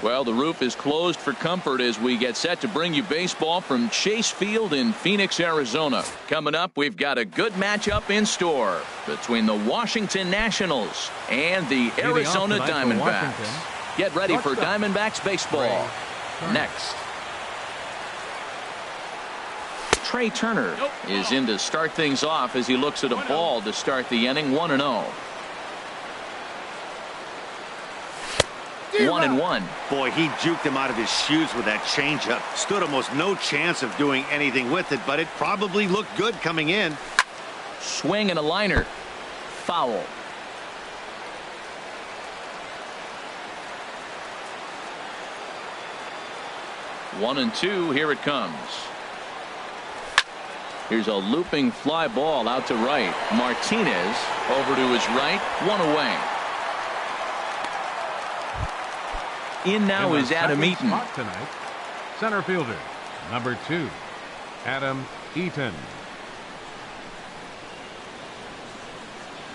Well, the roof is closed for comfort as we get set to bring you baseball from Chase Field in Phoenix, Arizona. Coming up, we've got a good matchup in store between the Washington Nationals and the Arizona Diamondbacks. Get ready for Diamondbacks baseball next. Trey Turner is in to start things off as he looks at a ball to start the inning. 1-0. 1-1. Boy, he juked him out of his shoes with that changeup. Stood almost no chance of doing anything with it, but it probably looked good coming in. Swing and a liner. Foul. One and two. Here it comes. Here's a looping fly ball out to right. Martinez over to his right. One away. In now is Adam Eaton. Tonight, center fielder, number 2, Adam Eaton.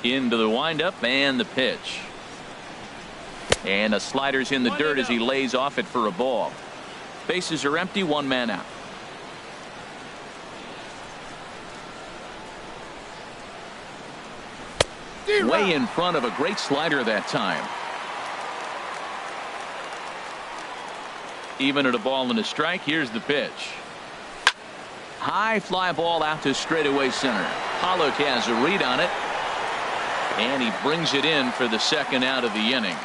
Into the windup and the pitch. And a slider's in the dirt as he lays off it for a ball. Bases are empty, one man out. Way in front of a great slider that time. Even at a ball and a strike. Here's the pitch. High fly ball out to straightaway center. Pollock has a read on it, and he brings it in for the second out of the inning.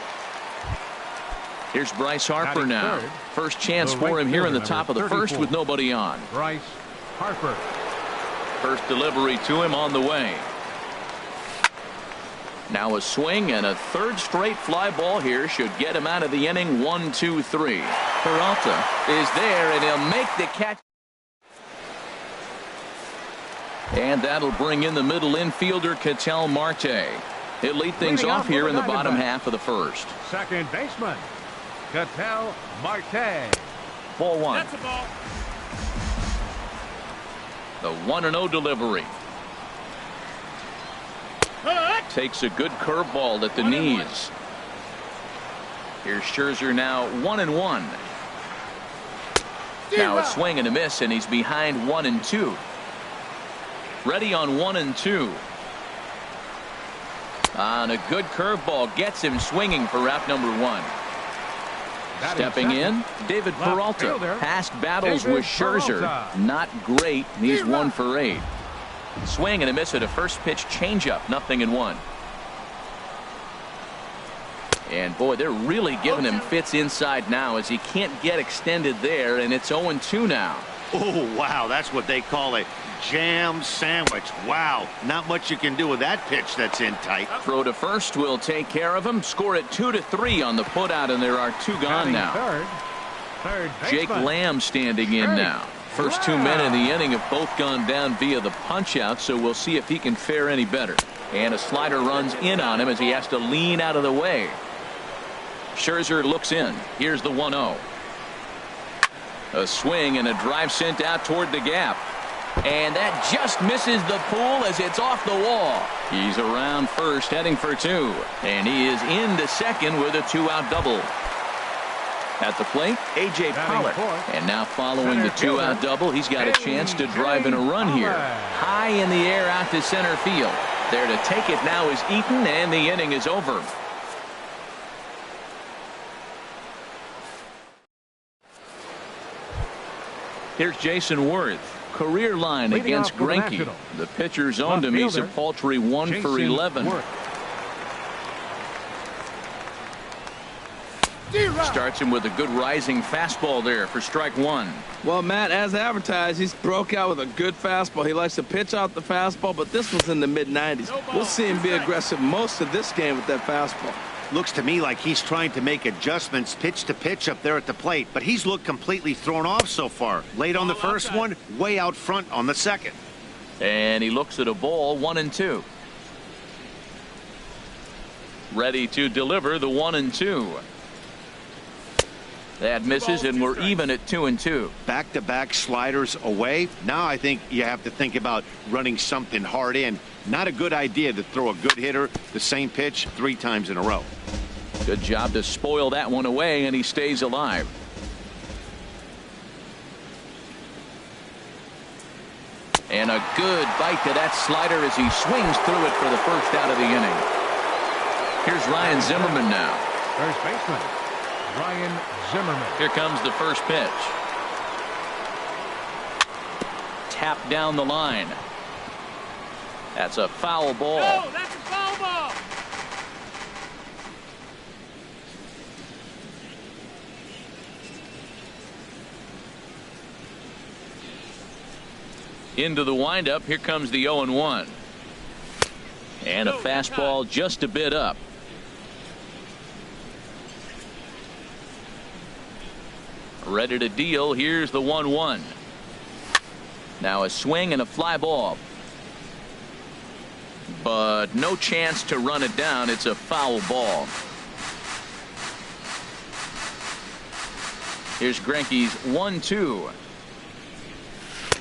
Here's Bryce Harper now. First chance for him here in the top of the first with nobody on. Bryce Harper. First delivery to him on the way. Now a swing and a third straight fly ball here should get him out of the inning. 1, 2, 3. Peralta is there, and he'll make the catch. And that'll bring in the middle infielder, Ketel Marte. He'll lead things off here in the bottom half of the first. Second baseman, Ketel Marte. Ball one. That's a ball. The 1-0 delivery. Takes a good curveball at the knees. Here's Scherzer now 1-1. Now a swing and a miss, and he's behind 1-2. Ready on 1-2. On a good curveball gets him swinging for out number 1. Stepping in, David Peralta. Past battles with Scherzer, not great. He's 1 for 8. Swing and a miss at a first pitch changeup. 0-1. And boy, they're really giving him fits inside now as he can't get extended there, and it's 0-2 now. Oh, wow, that's what they call a jam sandwich. Wow, not much you can do with that pitch that's in tight. Throw to first will take care of him. Score it 2-3 on the putout, and there are 2 gone now. Third Jake Lamb standing in now. First 2 men in the inning have both gone down via the punch-out, so we'll see if he can fare any better. And a slider runs in on him as he has to lean out of the way. Scherzer looks in. Here's the 1-0. A swing and a drive sent out toward the gap. And that just misses the pool as it's off the wall. He's around first, heading for 2. And he is into second with a 2-out double. At the plate, A.J. Pollock. And now following the 2-out double, he's got a chance to drive in a run here. High in the air out to center field. There to take it now is Eaton, and the inning is over. Here's Jason Worth. Career line against Greinke. The pitcher's owned him. He's a paltry 1 for 11. Starts him with a good rising fastball there for strike 1. Well, Matt, as advertised, he's broke out with a good fastball. He likes to pitch out the fastball, but this was in the mid-90s. We'll see him be aggressive most of this game with that fastball. Looks to me like he's trying to make adjustments pitch to pitch up there at the plate, but he's looked completely thrown off so far. Late on the first one, way out front on the second. And he looks at a ball. 1-2. Ready to deliver the 1-2. That misses, and we're even at 2-2. Back-to-back sliders away. Now I think you have to think about running something hard in. Not a good idea to throw a good hitter the same pitch 3 times in a row. Good job to spoil that one away, and he stays alive. And a good bite to that slider as he swings through it for the first out of the inning. Here's Ryan Zimmerman now. First baseman, Ryan Zimmerman. Here comes the first pitch. Tap down the line. That's a foul ball. No, that's a foul ball. Into the windup. Here comes the 0-1. And a fastball just a bit up. Ready to deal. Here's the 1-1. Now a swing and a fly ball. But no chance to run it down. It's a foul ball. Here's Greinke's 1-2.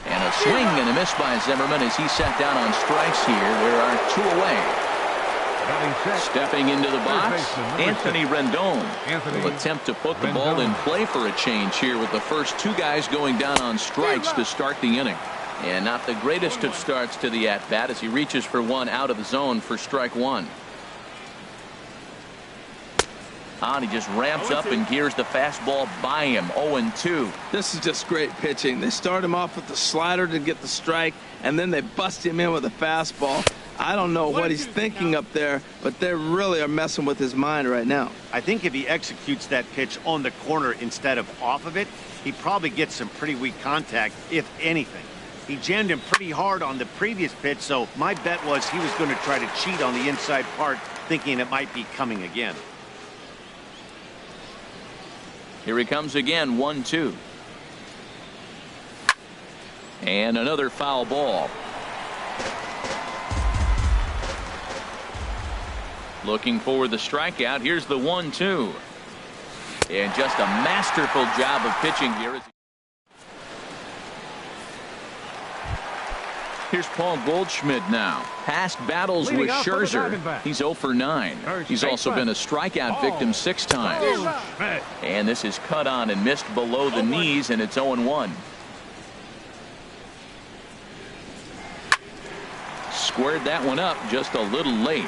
And a swing and a miss by Zimmerman as he sat down on strikes here. There are 2 away. Stepping into the box, Anthony Rendon will attempt to put the ball in play for a change here with the first 2 guys going down on strikes to start the inning. And not the greatest of starts to the at-bat as he reaches for one out of the zone for strike 1. And he just ramps up and gears the fastball by him. 0-2. This is just great pitching. They start him off with the slider to get the strike, and then they bust him in with a fastball. I don't know what he's thinking up there, but they really are messing with his mind right now. I think if he executes that pitch on the corner instead of off of it, he probably gets some pretty weak contact, if anything. He jammed him pretty hard on the previous pitch, so my bet was he was going to try to cheat on the inside part, thinking it might be coming again. Here he comes again, 1-2. And another foul ball. Looking for the strikeout. Here's the 1-2. And just a masterful job of pitching here. Here's Paul Goldschmidt now. Past battles with Scherzer. He's 0 for 9. He's also been a strikeout victim 6 times. And this is cut on and missed below the knees, and it's 0-1. Squared that one up just a little late.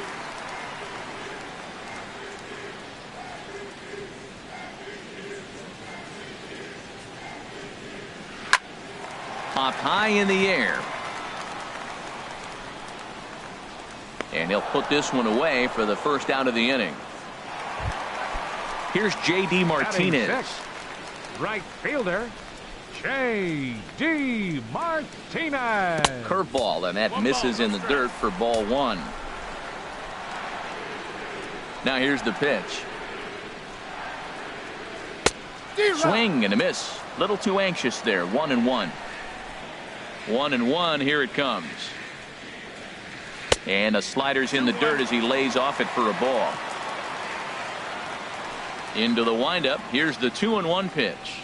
Popped high in the air. And he'll put this one away for the first out of the inning. Here's J.D. Martinez. Right fielder, J.D. Martinez. Curveball, and that misses in the dirt for ball 1. Now here's the pitch. Swing and a miss. Little too anxious there. 1-1. 1-1. Here it comes. And a slider's in the dirt as he lays off it for a ball. Into the windup. Here's the 2-1 pitch.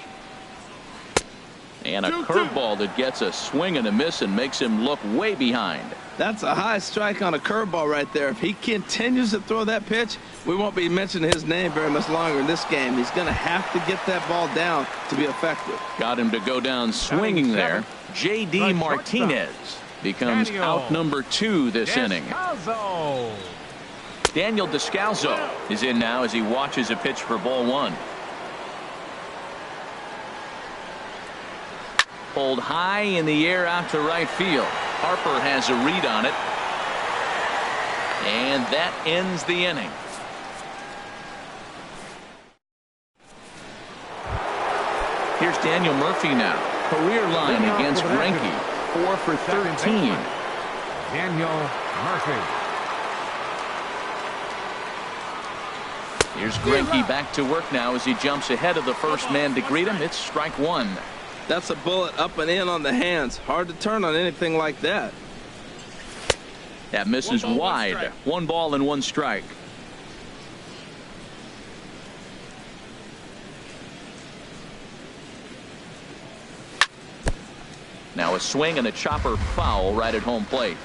And a curveball that gets a swing and a miss and makes him look way behind. That's a high strike on a curveball right there. If he continues to throw that pitch, we won't be mentioning his name very much longer in this game. He's going to have to get that ball down to be effective. Got him to go down swinging there. J.D. Martinez becomes out number 2 this inning. Daniel Descalzo is in now as he watches a pitch for ball 1. Pulled high in the air out to right field. Harper has a read on it. And that ends the inning. Here's Daniel Murphy now. Career line against Greinke. 4 for 13. Daniel Murphy. Here's Greinke back to work now as he jumps ahead of the first man to greet him. It's strike 1. That's a bullet up and in on the hands. Hard to turn on anything like that. That misses wide. 1 ball and 1 strike. Now a swing and a chopper foul right at home plate.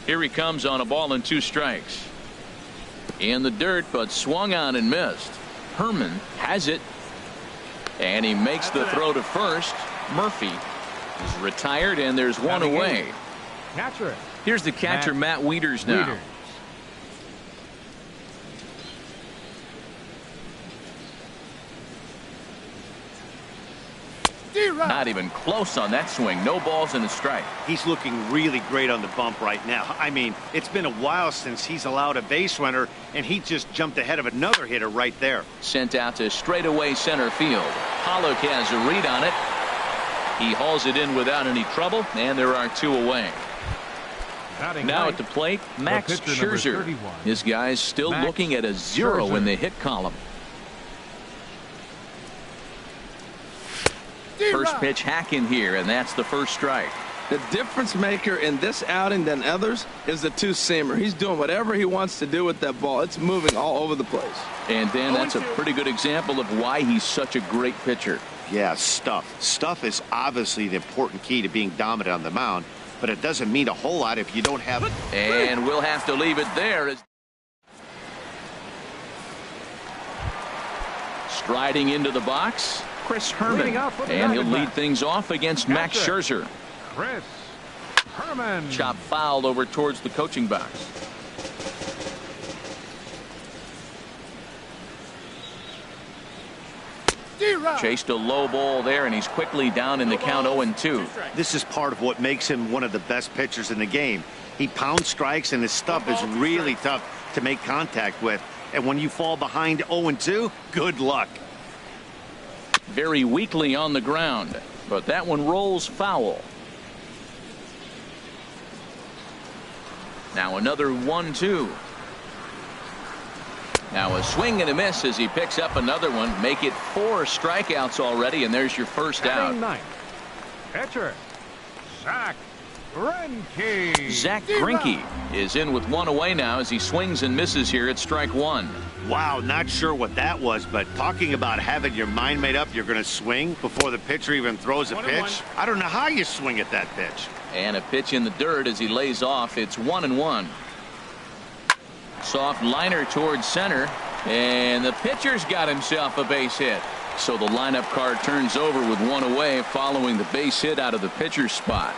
Here he comes on a ball and 2 strikes. In the dirt, but swung on and missed. Herman has it. And he makes the throw to first. Murphy is retired, and there's one away. Catcher. Here's the catcher, Matt Wieters now. Wieters. Not even close on that swing. No balls and a strike. He's looking really great on the bump right now. I mean, it's been a while since he's allowed a base runner, and he just jumped ahead of another hitter right there. Sent out to straightaway center field. Pollock has a read on it. He hauls it in without any trouble, and there are 2 away. Now at the plate, Max Scherzer. This guy's still looking at a 0 in the hit column. First pitch hack in here, and that's the first strike. The difference maker in this outing than others is the 2-seamer. He's doing whatever he wants to do with that ball. It's moving all over the place. And Dan, that's a pretty good example of why he's such a great pitcher. Yeah, stuff. Stuff is obviously the important key to being dominant on the mound, but it doesn't mean a whole lot if you don't have it. And we'll have to leave it there. Striding into the box, Chris Herman, and he'll lead things off against Max Scherzer. Chris Herman. Chop fouled over towards the coaching box. Chased a low ball there, and he's quickly down in the count 0-2. This is part of what makes him one of the best pitchers in the game. He pounds strikes, and his stuff is really tough to make contact with. And when you fall behind 0-2, good luck. Very weakly on the ground, but that one rolls foul. Now another 1-2. Now a swing and a miss as he picks up another one. Make it 4 strikeouts already, and there's your first out. Pitcher Zach Greinke. Zach Greinke is in with 1 away now as he swings and misses here at strike 1. Wow, not sure what that was, but talking about having your mind made up, you're going to swing before the pitcher even throws a pitch. I don't know how you swing at that pitch. And a pitch in the dirt as he lays off. It's 1-1. Soft liner towards center, and the pitcher's got himself a base hit. So the lineup card turns over with 1 away following the base hit out of the pitcher's spot.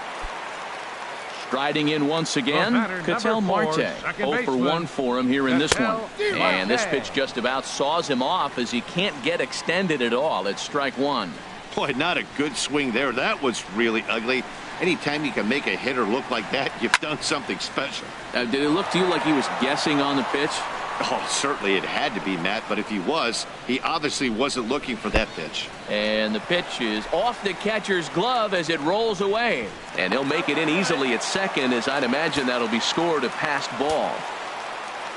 Striding in once again, Ketel Marte. 0 for 1 for him here in this one. And this pitch just about saws him off as he can't get extended at all. It's strike 1. Boy, not a good swing there. That was really ugly. Anytime you can make a hitter look like that, you've done something special. Did it look to you like he was guessing on the pitch? Oh, certainly it had to be, Matt, but if he was, he obviously wasn't looking for that pitch. And the pitch is off the catcher's glove as it rolls away. And he'll make it in easily at second, as I'd imagine that'll be scored a passed ball.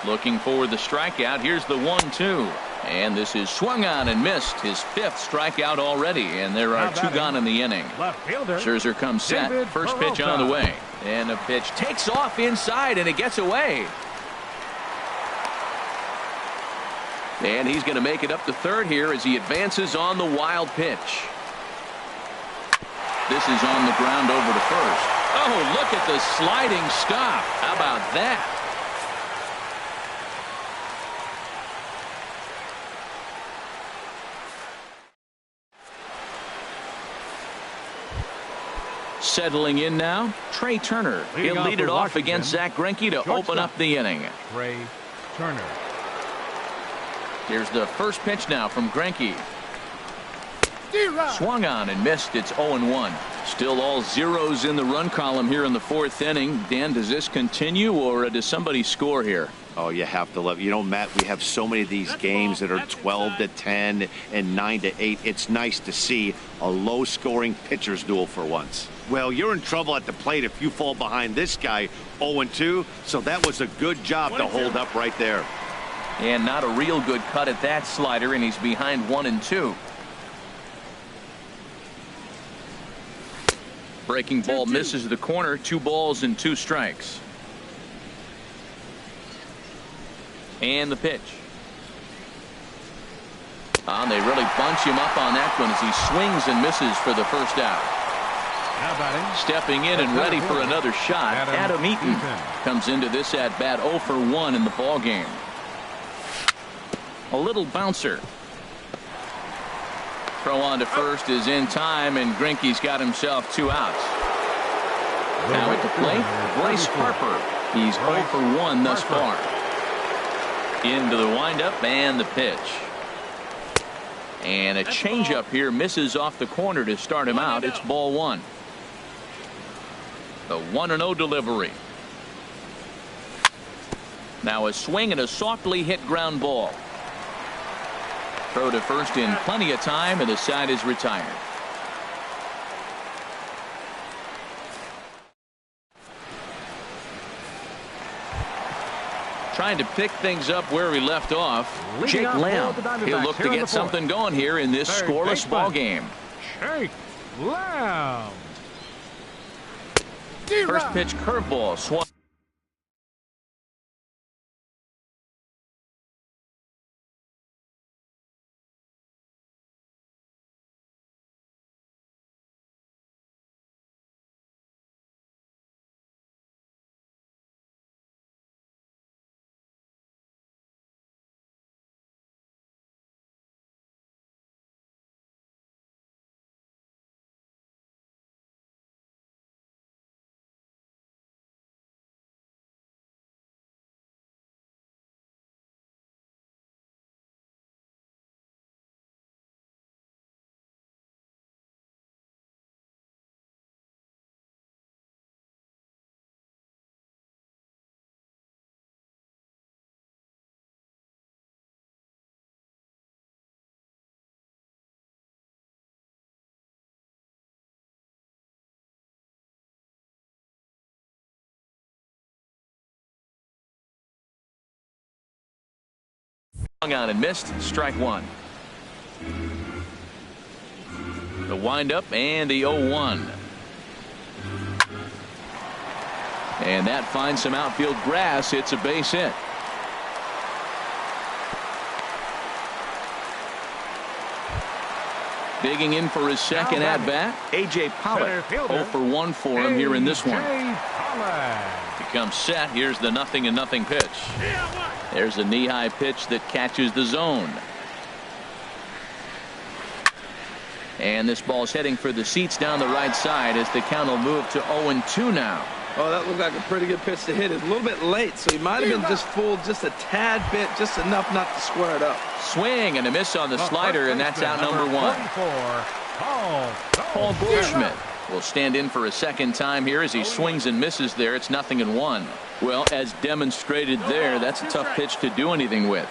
Looking for the strikeout. Here's the 1-2. And this is swung on and missed. His 5th strikeout already, and there are 2 gone in the inning. Left fielder Scherzer comes set. First pitch on the way. And the pitch takes off inside, and it gets away. And he's going to make it up to third here as he advances on the wild pitch. This is on the ground over to first. Oh, look at the sliding stop. How about that? Settling in now, Trey Turner. He'll lead it off against Zach Greinke to open up the inning. Trey Turner. Here's the first pitch now from Greinke. Swung on and missed. It's 0-1. Still all zeros in the run column here in the 4th inning. Dan, does this continue, or does somebody score here? Oh, you have to love it. You know, Matt, we have so many of these games that are 12-10 and 9-8. It's nice to see a low-scoring pitcher's duel for once. Well, you're in trouble at the plate if you fall behind this guy 0-2, so that was a good job to hold up right there. And not a real good cut at that slider, and he's behind 1-2. Breaking ball misses the corner. 2 balls and 2 strikes. And the pitch. They really bunch him up on that one as he swings and misses for the first out. Now batting. Stepping in and ready for another shot, Adam Eaton comes into this at bat 0 for 1 in the ball game. A little bouncer. Throw on to first is in time, and Greinke's got himself 2 outs. Now at the plate, Bryce Harper. He's 0 for 1 thus far. Into the windup and the pitch. And a changeup here misses off the corner to start him out. It's ball 1. The 1-0 delivery. Now a swing and a softly hit ground ball. Throw to first in plenty of time, and the side is retired. Trying to pick things up where he left off, Jake Lamb. He'll look to get something going here in this scoreless ball game. Jake Lamb. First pitch curveball swung. On and missed. Strike 1. The windup and the 0-1. And that finds some outfield grass. It's a base hit. Digging in for his second at bat, A.J. Pollock. 0 for 1 for him here in this one. Becomes set. Here's the 0-0 pitch. There's a knee-high pitch that catches the zone. And this ball's heading for the seats down the right side as the count will move to 0-2 now. Oh, that looked like a pretty good pitch to hit it. A little bit late, so he might have been just fooled just a tad bit, just enough not to square it up. Swing and a miss on the slider, and that's out number 1. Paul Goldschmidt will stand in for a second time here as he swings and misses there. It's 0-1. Well, as demonstrated there, that's a tough pitch to do anything with.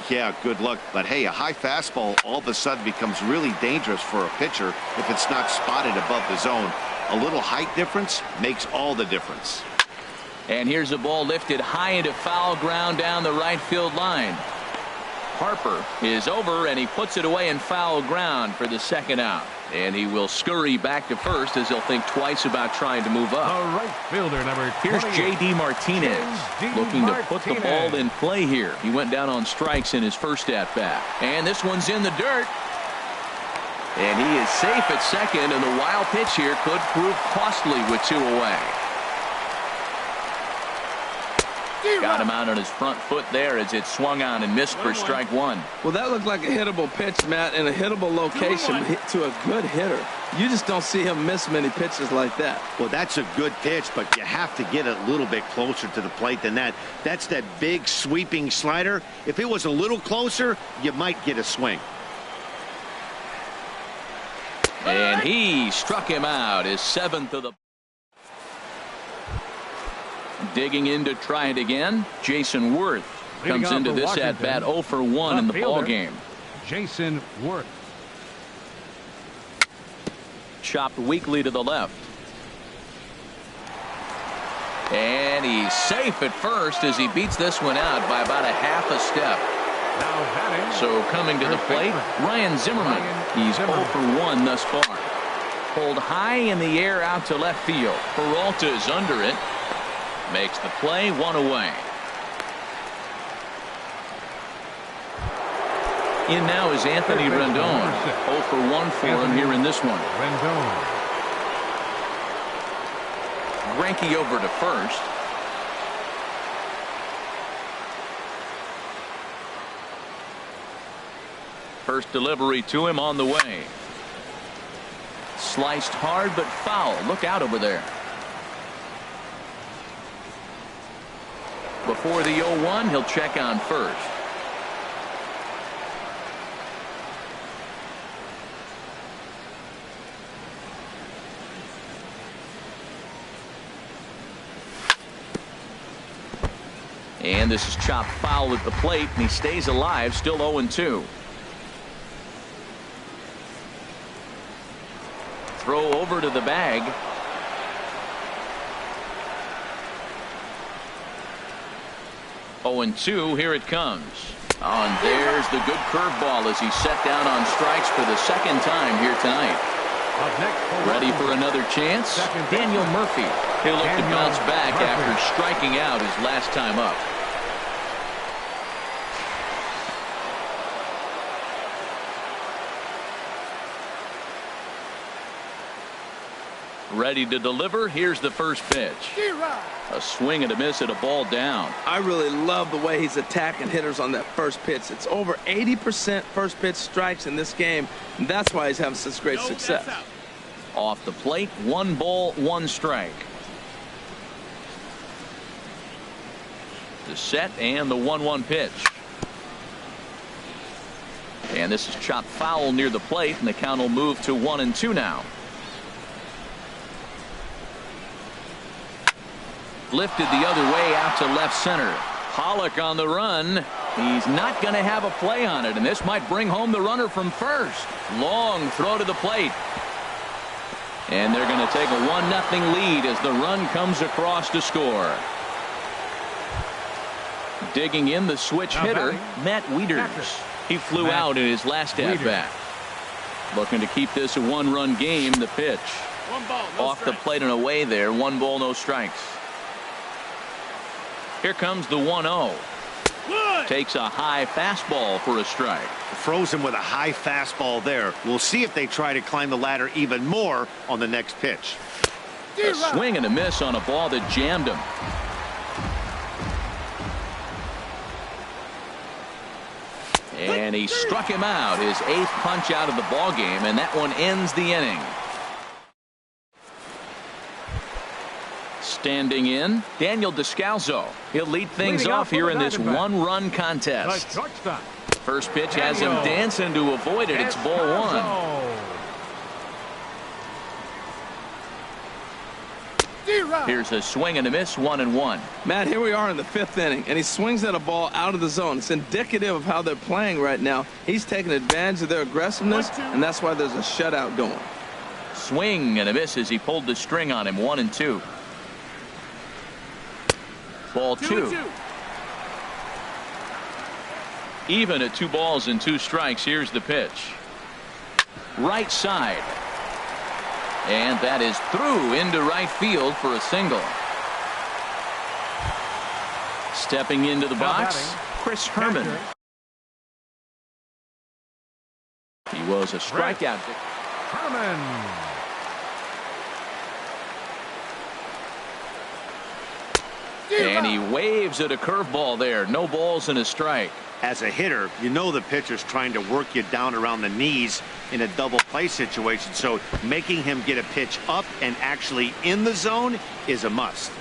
Yeah, good luck. But hey, a high fastball all of a sudden becomes really dangerous for a pitcher if it's not spotted above the zone. A little height difference makes all the difference. And here's a ball lifted high into foul ground down the right field line. Harper is over, and he puts it away in foul ground for the second out. And he will scurry back to first as he'll think twice about trying to move up. The right fielder, number 28. Here's J.D. Martinez looking to put the ball in play here. He went down on strikes in his first at bat. And this one's in the dirt. And he is safe at second, and the wild pitch here could prove costly with 2 away. Got him out on his front foot there as it swung on and missed for strike 1. Well, that looked like a hittable pitch, Matt, in a hittable location to a good hitter. You just don't see him miss many pitches like that. Well, that's a good pitch, but you have to get a little bit closer to the plate than that. That's that big sweeping slider. If it was a little closer, you might get a swing. And he struck him out, his 7th of the. Digging in to try it again, Jason Worth comes into this at bat 0 for 1 in the ball game. Jason Worth. Chopped weakly to the left. And he's safe at first as he beats this one out by about a half a step. So coming to the plate, Ryan Zimmerman. He's 0 for 1 thus far. Pulled high in the air out to left field. Peralta is under it. Makes the play, 1 away. In now is Anthony Rendon. 0 for 1 for him here in this one. Greinke over to first. First delivery to him on the way. Sliced hard but foul. Look out over there. Before the 0-1, he'll check on first. And this is chopped foul at the plate, and he stays alive, still 0-2. Throw over to the bag. Oh, and 2, here it comes. Oh, and there's the good curveball as he's set down on strikes for the second time here tonight. Ready for another chance? Daniel Murphy. He'll look to bounce back after striking out his last time up. Ready to deliver. Here's the first pitch. A swing and a miss at a ball down. I really love the way he's attacking hitters on that first pitch. It's over 80% first pitch strikes in this game, and that's why he's having such great success. Off the plate, 1 ball, 1 strike. The set and the 1-1 pitch. And this is chopped foul near the plate, and the count will move to 1-2 now. Lifted the other way out to left center. Pollock on the run. He's not going to have a play on it, and this might bring home the runner from first. Long throw to the plate. And they're going to take a 1-0 lead as the run comes across to score. Digging in the switch hitter, Matt Wieters. He flew out in his last at-bat. Looking to keep this a 1-run game. The pitch. Off the plate and away there. 1 ball, no strikes. Here comes the 1-0. Takes a high fastball for a strike. Throws him with a high fastball there. We'll see if they try to climb the ladder even more on the next pitch. A swing and a miss on a ball that jammed him. And he struck him out, his 8th punch out of the ball game, and that one ends the inning. Standing in, Daniel Descalso. He'll lead things off here in this 1-run contest. First pitch has him dancing to avoid it. It's ball 1. Here's a swing and a miss, 1-1. Matt, here we are in the 5th inning, and he swings at a ball out of the zone. It's indicative of how they're playing right now. He's taking advantage of their aggressiveness, and that's why there's a shutout going. Swing and a miss as he pulled the string on him, 1-2. Ball 2. Even at 2 balls and 2 strikes. Here's the pitch. Right side. And that is through into right field for a single. Stepping into the box, Chris Herman. He was a strikeout. Herman. And he waves at a curveball there. No balls and a strike. As a hitter, you know the pitcher's trying to work you down around the knees in a double play situation, so making him get a pitch up and actually in the zone is a must.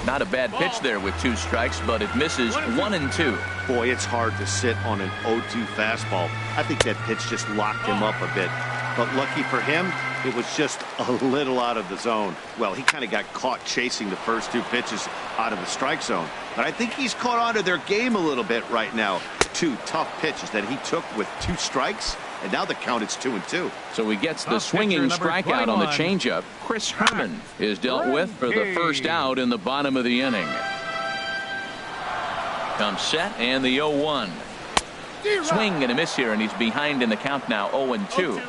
Not a bad pitch there with 2 strikes, but it misses 1-2. Boy, it's hard to sit on an 0-2 fastball. I think that pitch just locked him up a bit. But lucky for him, it was just a little out of the zone. Well, he kind of got caught chasing the first 2 pitches out of the strike zone. But I think he's caught on to their game a little bit right now. 2 tough pitches that he took with 2 strikes, and now the count is 2-2. So he gets the swinging strikeout on the changeup. Chris Herman is dealt with for the first out in the bottom of the inning. Comes set and the 0-1. Swing and a miss here, and he's behind in the count now, 0-2.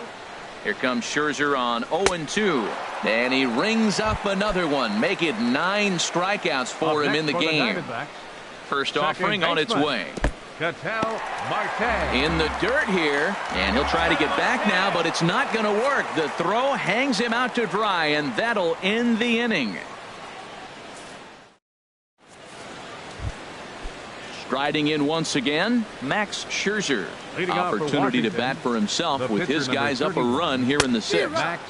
Here comes Scherzer on 0-2. And he rings up another one. Make it 9 strikeouts for him in the game. First offering on its way. Ketel Marte. In the dirt here, and he'll try to get back now, but it's not going to work. The throw hangs him out to dry, and that'll end the inning. Striding in once again, Max Scherzer. Leading off for Opportunity to Washington, bat for himself the with pitcher his number guys up a 31. run here in the sixth. Max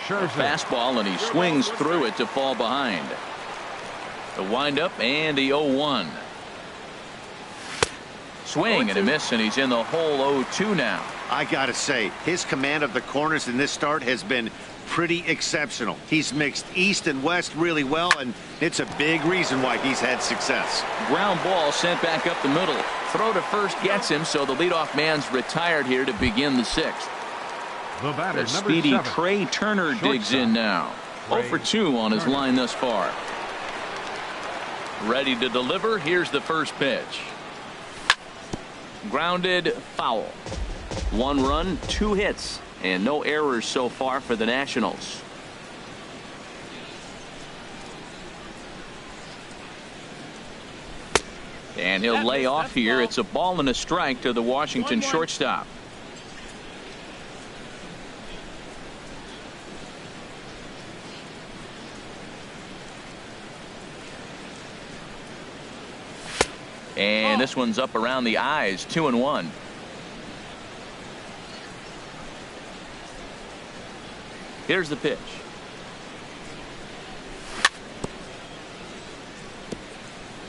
Scherzer. Fastball, and he swings through it to fall behind. The windup and the 0-1. Swing and a miss, and he's in the hole 0-2 now. I gotta say, his command of the corners in this start has been pretty exceptional. He's mixed east and west really well, and it's a big reason why he's had success. Ground ball sent back up the middle. Throw to first gets him, so the leadoff man's retired here to begin the sixth. The batter, The number speedy 7. Trey Turner digs in now. 0 for 2 on his line thus far. Ready to deliver. Here's the first pitch. Grounded foul. 1 run, 2 hits, and no errors so far for the Nationals. And he'll lay off here. It's a ball and a strike to the Washington shortstop. And this one's up around the eyes. 2-1. Here's the pitch.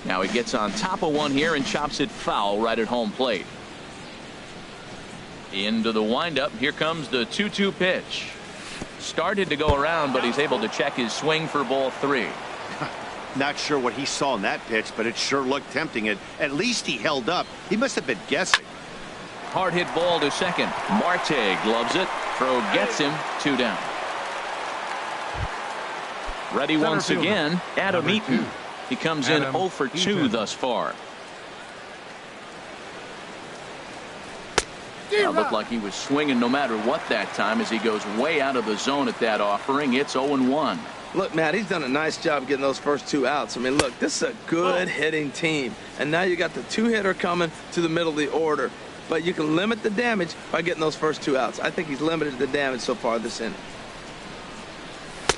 Now he gets on top of one here and chops it foul right at home plate. Into the windup. Here comes the 2-2 pitch. Started to go around, but he's able to check his swing for ball 3. Not sure what he saw in that pitch, but it sure looked tempting. At least he held up. He must have been guessing. Hard hit ball to second. Marte gloves it. Throw gets him. 2 down. Ready once again. Adam Eaton. He comes in 0 for 2 thus far. Looked like he was swinging no matter what that time as he goes way out of the zone at that offering. It's 0-1. Look, Matt, he's done a nice job getting those first 2 outs. I mean, look, this is a good hitting team. And now you got the 2-hitter coming to the middle of the order. But you can limit the damage by getting those first 2 outs. I think he's limited the damage so far this inning.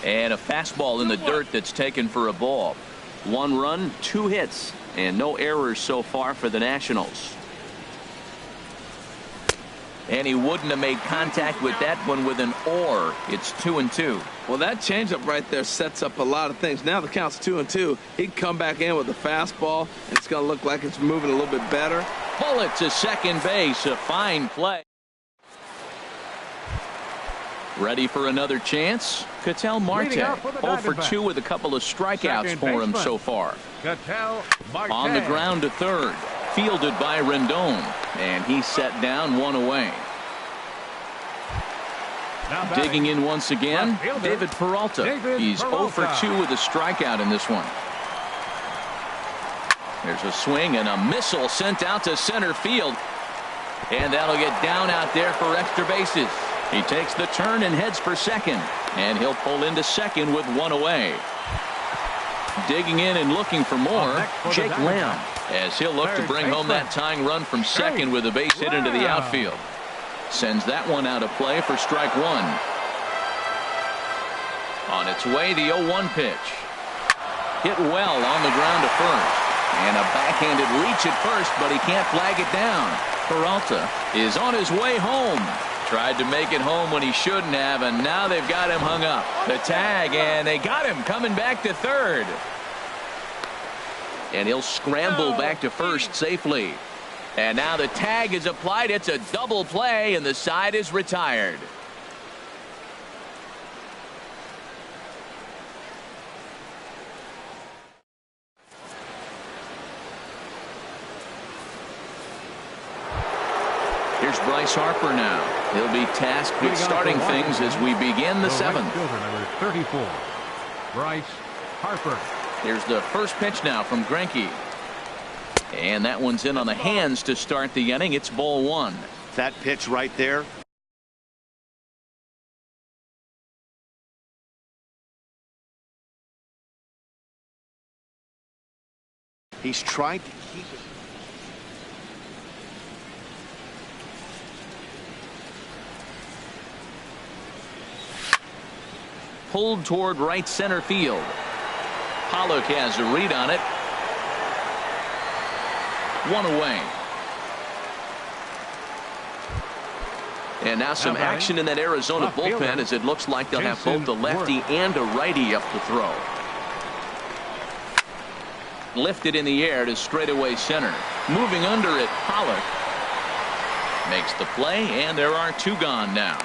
And a fastball in the dirt that's taken for a ball. 1 run, 2 hits, and no errors so far for the Nationals. And he wouldn't have made contact with that one with an or. It's 2-2. Well, that changeup right there sets up a lot of things. Now the count's 2-2. He can come back in with a fastball, and it's going to look like it's moving a little bit better. Bullet to second base. A fine play. Ready for another chance? Ketel Marte. 0 for 2 with a couple of strikeouts for him so far. Ketel Marte. On the ground to third. Fielded by Rendon. And he's set down 1 away. Digging in once again, David Peralta. He's 0 for 2 with a strikeout in this one. There's a swing and a missile sent out to center field. And that'll get down out there for extra bases. He takes the turn and heads for second. And he'll pull into second with 1 away. Digging in and looking for more, Jake Lamb, as he'll look to bring home that tying run from second with a base hit into the outfield. Sends that one out of play for strike 1. On its way, the 0-1 pitch. Hit well on the ground to first. And a backhanded reach at first, but he can't flag it down. Peralta is on his way home. Tried to make it home when he shouldn't have, and now they've got him hung up. The tag, and they got him coming back to third. And he'll scramble back to first safely. And now the tag is applied. It's a double play, and the side is retired. Here's Bryce Harper now. He'll be tasked with starting things as we begin the 7th. Number 34, Bryce Harper. Here's the first pitch now from Greinke. And that one's in on the hands to start the inning. It's ball 1. That pitch right there. He's tried to keep it. pulled toward right center field. Pollock has a read on it. One away. And now some action in that Arizona bullpen, as it looks like they'll have both a lefty and a righty up to throw. Lifted in the air to straightaway center. Moving under it, Pollock makes the play, and there are two gone now.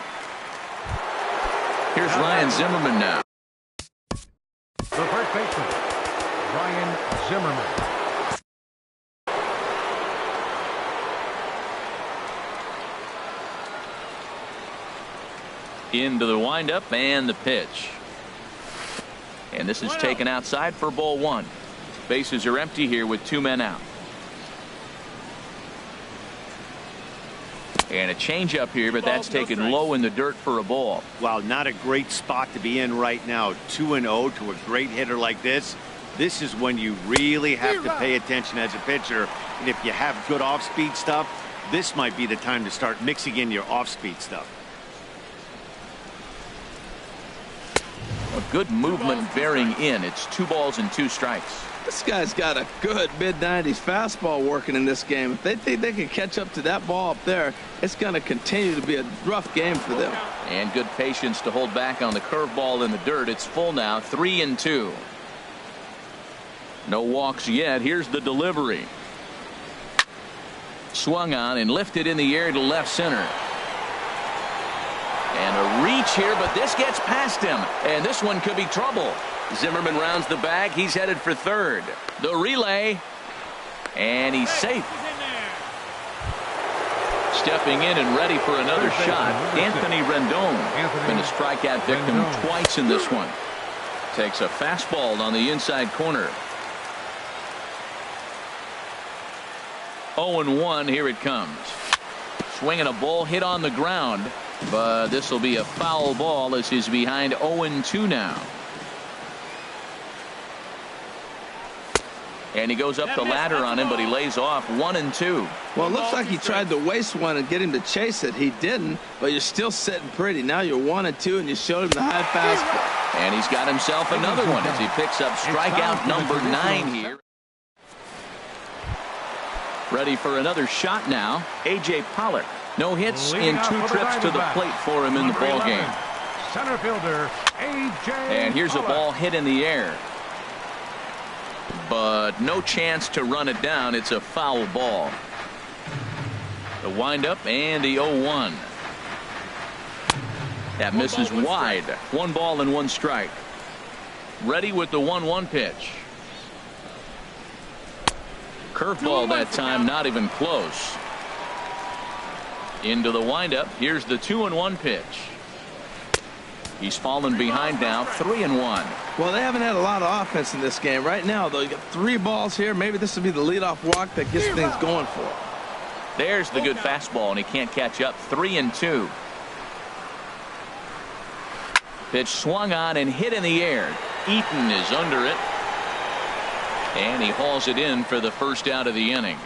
Here's Ryan Zimmerman now. The first baseman, Ryan Zimmerman. Into the windup and the pitch. And this is taken outside for ball one. Bases are empty here with two men out. And a changeup here, but that's taken low in the dirt for a ball. Wow, not a great spot to be in right now. 2-0 to a great hitter like this. This is when you really have to pay attention as a pitcher. And if you have good off-speed stuff, this might be the time to start mixing in your off-speed stuff. A good movement bearing in. It's 2 balls and 2 strikes. This guy's got a good mid-90s fastball working in this game. If they think they can catch up to that ball up there, it's going to continue to be a rough game for them. And good patience to hold back on the curveball in the dirt. It's full now, 3-2. No walks yet. Here's the delivery. Swung on and lifted in the air to left center. And a reach here, but this gets past him. And this one could be trouble. Zimmerman rounds the bag. He's headed for third. The relay. And he's safe. Stepping in and ready for another shot. Anthony Rendon. Been a strikeout victim twice in this one. Takes a fastball on the inside corner. 0-1. Here it comes. Swinging a ball hit on the ground. But this will be a foul ball as he's behind 0-2 now. And he goes up the ladder on him, but he lays off 1-2. Well, it looks like he tried to waste one and get him to chase it. He didn't, but you're still sitting pretty. Now you're 1-2, and you showed him the high fastball. And he's got himself another one as he picks up strikeout number 9 here. Ready for another shot now. A.J. Pollock. No hits in 2 trips to the plate for him in the ball game. Center fielder A.J. And here's a ball hit in the air. But no chance to run it down. It's a foul ball. The windup and the 0-1. That misses wide. 1 ball and 1 strike. Ready with the 1-1 pitch. Curveball that time, not even close. Into the windup. Here's the 2-1 pitch. He's fallen behind now, 3-1. Well, they haven't had a lot of offense in this game. Right now, though, you got 3 balls here. Maybe this will be the leadoff walk that gets things going for him. There's the good fastball, and he can't catch up. 3-2. Pitch swung on and hit in the air. Eaton is under it. And he hauls it in for the first out of the inning.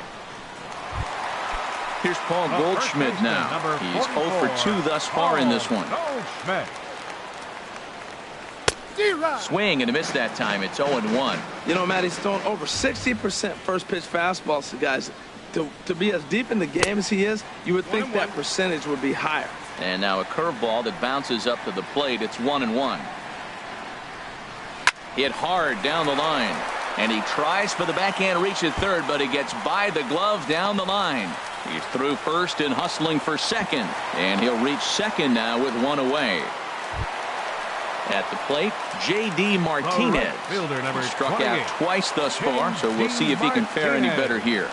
Here's Paul Goldschmidt now. He's 0 for 2 thus far in this one. Swing and a miss that time. It's 0-1. You know, Matt, he's thrown over 60% first pitch fastballs to guys. To be as deep in the game as he is, you would think that percentage would be higher. And now a curveball that bounces up to the plate. It's 1-1. Hit hard down the line. And he tries for the backhand reach at third, but he gets by the glove down the line. He's through first and hustling for second. And he'll reach second now with 1 away. At the plate, J.D. Martinez. He struck out twice thus far, so we'll see if he can fare any better here.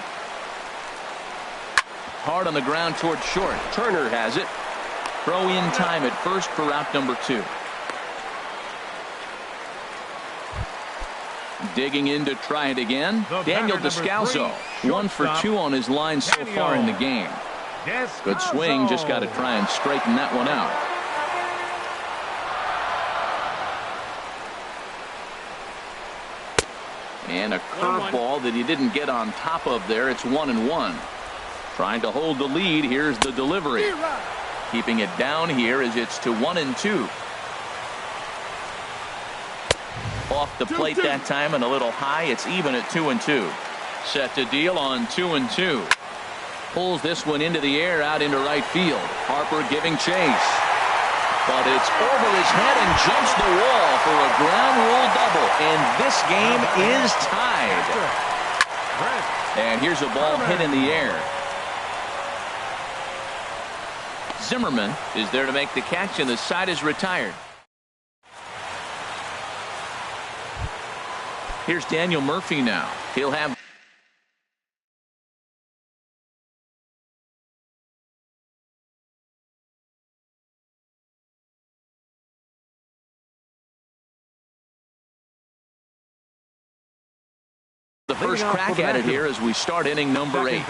Hard on the ground toward short. Turner has it. Throw in time at first for out number 2. Digging in to try it again. Daniel Descalso. 1 for 2 on his line so far in the game. Good swing. Just got to try and straighten that one out. And a curveball that he didn't get on top of there. It's 1-1. Trying to hold the lead. Here's the delivery. Keeping it down here as it's to 1-2. Off the plate that time and a little high. It's even at 2-2. Set to deal on 2-2. Pulls this one into the air out into right field. Harper giving chase. But it's over his head and jumps the wall for a ground rule double. And this game is tied. And here's a ball hit in the air. Zimmerman is there to make the catch, and the side is retired. Here's Daniel Murphy now. He'll have the first crack at it here as we start inning number 8.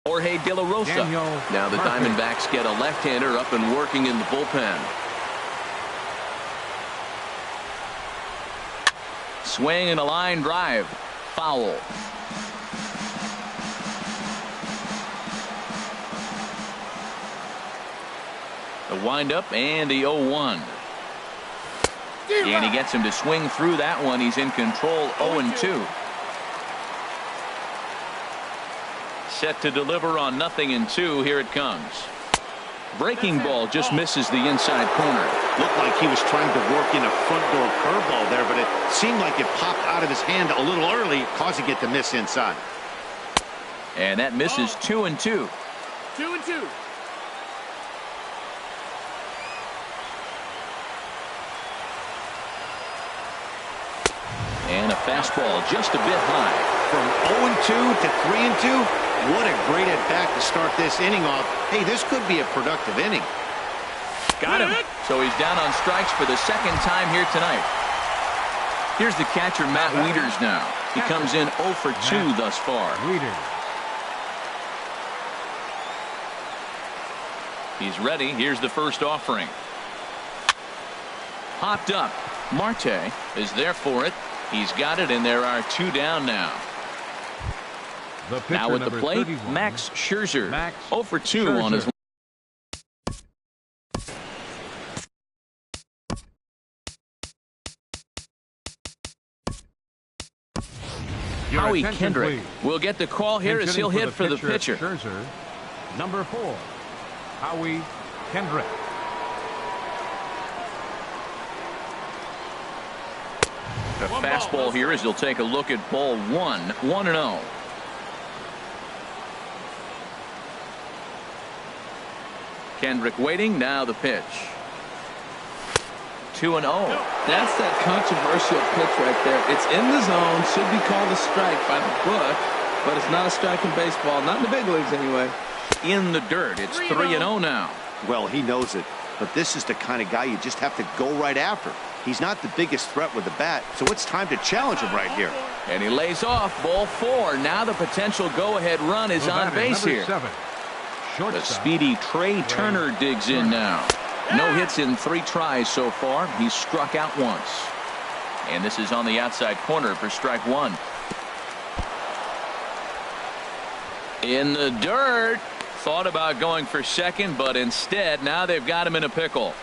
Jorge De La Rosa. Now the Diamondbacks get a left-hander up and working in the bullpen. Swing and a line drive. Foul. The windup and the 0-1. And he gets him to swing through that one. He's in control, 0-2. Set to deliver on 0-2. Here it comes. Breaking ball just misses the inside corner. Looked like he was trying to work in a front door curveball there, but it seemed like it popped out of his hand a little early, causing it to miss inside. And that misses 2-2. 2-2. And a fastball just a bit high. From 0-2 to 3-2. What a great at-bat to start this inning off. Hey, this could be a productive inning. Got him. So he's down on strikes for the second time here tonight. Here's the catcher, Matt Wieters now. He comes in 0 for 2 thus far. He's ready. Here's the first offering. Hopped up. Marte is there for it. He's got it, and there are 2 down now. Now at the plate, 31. Max Scherzer. 0 for 2 on his. Howie Kendrick will get the call here as he'll hit for the pitcher. Scherzer, number 4, Howie Kendrick. The fastball here as he'll take a look at ball 1. 1-0. Kendrick waiting. Now the pitch. 2-0. That's that controversial pitch right there. It's in the zone. Should be called a strike by the book, but it's not a strike in baseball. Not in the big leagues anyway. In the dirt. It's 3-0 now. Well, he knows it, but this is the kind of guy you just have to go right after. He's not the biggest threat with the bat, so it's time to challenge him right here. And he lays off ball 4. Now the potential go-ahead run is on base here. 7. The speedy Trey Turner digs in now. No hits in 3 tries so far. He's struck out once. And this is on the outside corner for strike 1. In the dirt. Thought about going for second, but instead now they've got him in a pickle.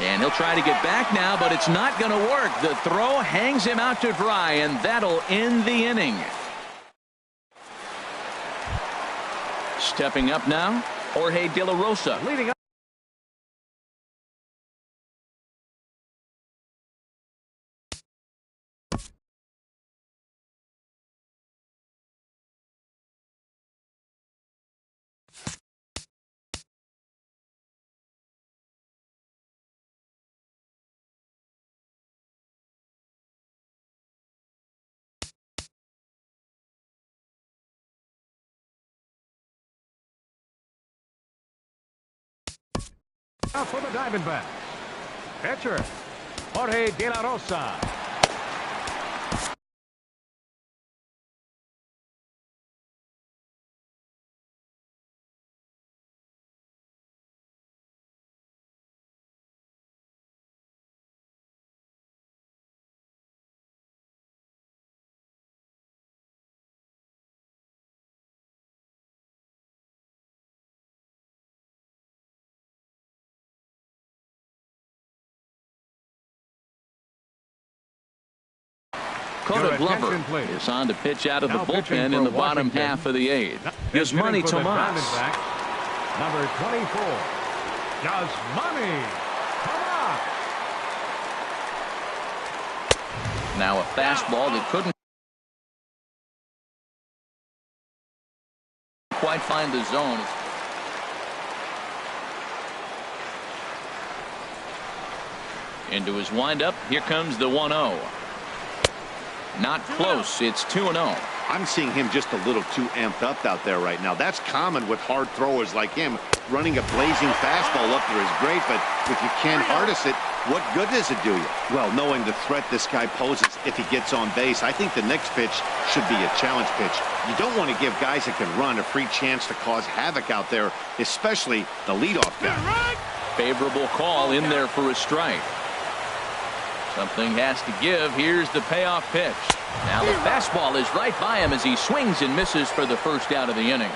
And he'll try to get back now, but it's not going to work. The throw hangs him out to dry, and that'll end the inning. Stepping up now, Jorge De La Rosa. Leading up. Now for the Diamondbacks, pitcher Jorge De La Rosa. Dakota Glover is on to pitch out of the bullpen in the bottom half of the 8th. Yasmani Tomas. Number 24, Yasmani Tomas. Now a fastball that couldn't quite find the zone. Into his windup. Here comes the 1-0. Not close. It's 2-0. I'm seeing him just a little too amped up out there right now. That's common with hard throwers like him. Running a blazing fastball up there is great, but if you can't harness it, what good does it do you? Well, knowing the threat this guy poses if he gets on base, I think the next pitch should be a challenge pitch. You don't want to give guys that can run a free chance to cause havoc out there, especially the leadoff guy. Favorable call in there for a strike. Something has to give. Here's the payoff pitch. Now the fastball is right by him as he swings and misses for the first out of the inning.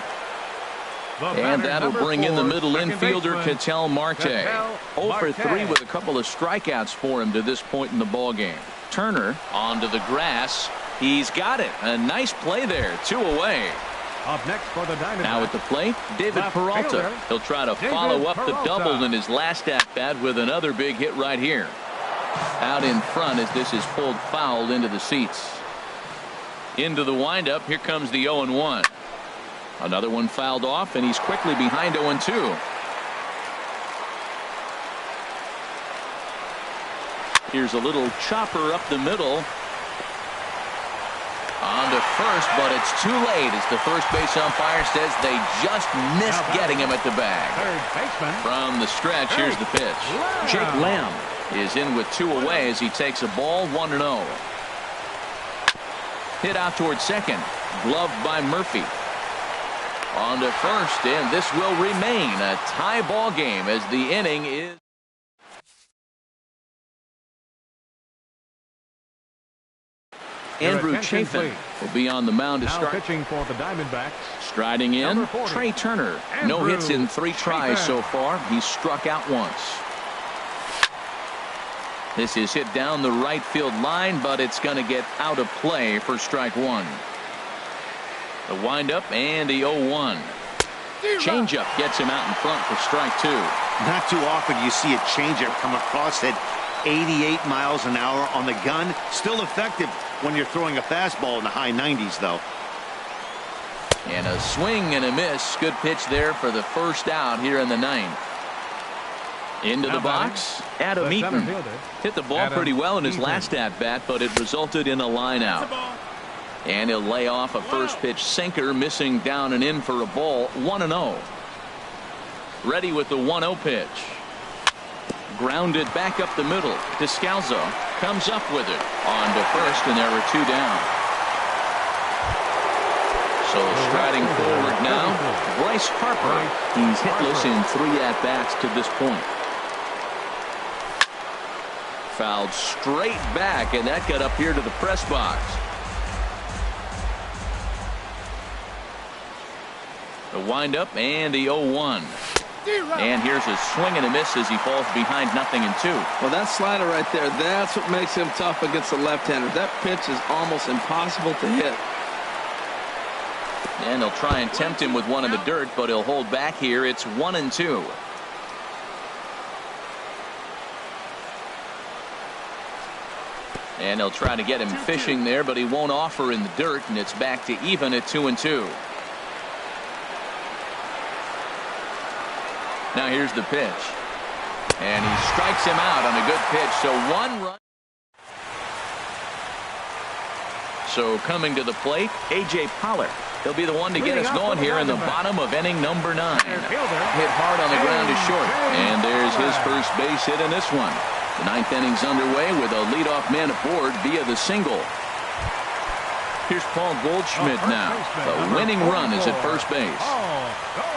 And that'll bring in the middle infielder, Ketel Marte. 0 for 3 with a couple of strikeouts for him to this point in the ballgame. Turner onto the grass. He's got it. A nice play there. 2 away. Up next for the Diamondbacks. Now at the plate, David Peralta. He'll try to follow up the double in his last at-bat with another big hit right here. Out in front as this is pulled foul into the seats. Into the windup. Here comes the 0-1. Another one fouled off, and he's quickly behind 0-2. Here's a little chopper up the middle. On to first, but it's too late as the first base umpire says they just missed getting him at the bag. Third baseman. From the stretch, here's the pitch. Jake Lamb is in with 2 away as he takes a ball 1-0. Hit out towards second. Gloved by Murphy. On to first, and this will remain a tie ball game as the inning is. Andrew Chafin will be on the mound to start. Pitching for the Diamondbacks. Striding in, Trey Turner. No hits in 3 tries so far. He's struck out once. This is hit down the right field line, but it's going to get out of play for strike 1. The windup and the 0-1. Changeup gets him out in front for strike 2. Not too often you see a changeup come across at 88 miles an hour on the gun. Still effective when you're throwing a fastball in the high 90s, though. And a swing and a miss. Good pitch there for the first out here in the 9th. Into the box, Adam Eaton. Hit the ball pretty well in his last at-bat, but it resulted in a line out. And he'll lay off a first pitch sinker, missing down and in for a ball. 1-0. Ready with the 1-0 pitch. Grounded back up the middle. Descalzo comes up with it. On to first, and there are 2 down. So striding forward now, Bryce Harper. He's hitless in 3 at-bats to this point. Fouled straight back, and that got up here to the press box. The windup and the 0-1. And here's a swing and a miss as he falls behind 0-2. Well, that slider right there, that's what makes him tough against the left-hander. That pitch is almost impossible to hit. And they'll try and tempt him with one in the dirt, but he'll hold back here. It's 1-2. And they'll try to get him fishing there, but he won't offer in the dirt, and it's back to even at 2-2. Now here's the pitch. And he strikes him out on a good pitch. So 1 run. So coming to the plate, A.J. Pollard. He'll be the one to get us going here in the bottom of inning number 9. Hit hard on the ground is short. And there's his first base hit in this one. The 9th inning's underway with a leadoff man aboard via the single. Here's Paul Goldschmidt now. The winning run is at first base.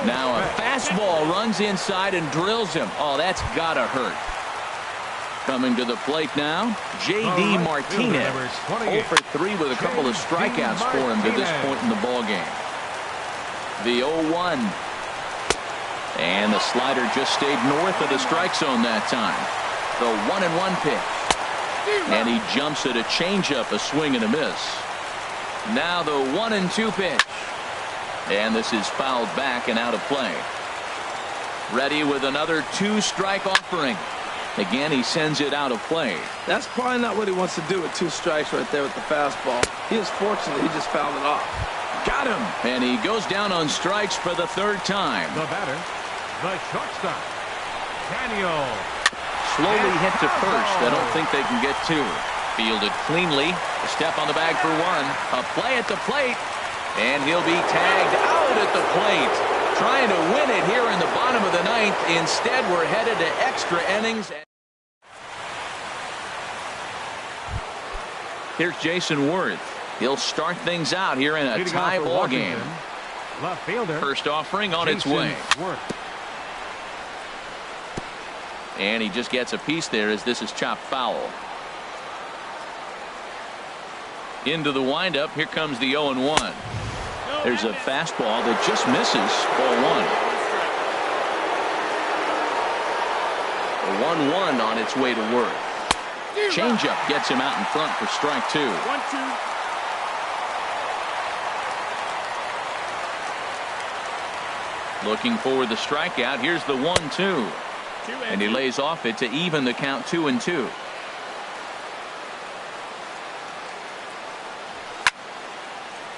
Now a fastball runs inside and drills him. Oh, that's gotta hurt. Coming to the plate now, J.D. Martinez. 0 for 3 with a couple of strikeouts for him to this point in the ballgame. The 0-1. And the slider just stayed north of the strike zone that time. The 1-1 pitch. And he jumps at a changeup, a swing and a miss. Now the 1-2 pitch. And this is fouled back and out of play. Ready with another 2-strike offering. Again, he sends it out of play. That's probably not what he wants to do with 2 strikes right there with the fastball. He is fortunate he just fouled it off. Got him. And he goes down on strikes for the 3rd time. The batter, the shortstop, Daniel. Slowly hit to first. I don't think they can get 2. Fielded cleanly. A step on the bag for 1. A play at the plate. And he'll be tagged out at the plate. Trying to win it here in the bottom of the 9th. Instead, we're headed to extra innings. Here's Jason Worth. He'll start things out here in a tie ball game. Left fielder. First offering on its way. Worth. And he just gets a piece there as this is chopped foul. Into the windup. Here comes the 0-1. There's a fastball that just misses. Ball 1. A 1-1 on its way to Worth. Changeup gets him out in front for strike 2. 1-2. Looking for the strikeout. Here's the 1-2. And he lays off it to even the count 2-2.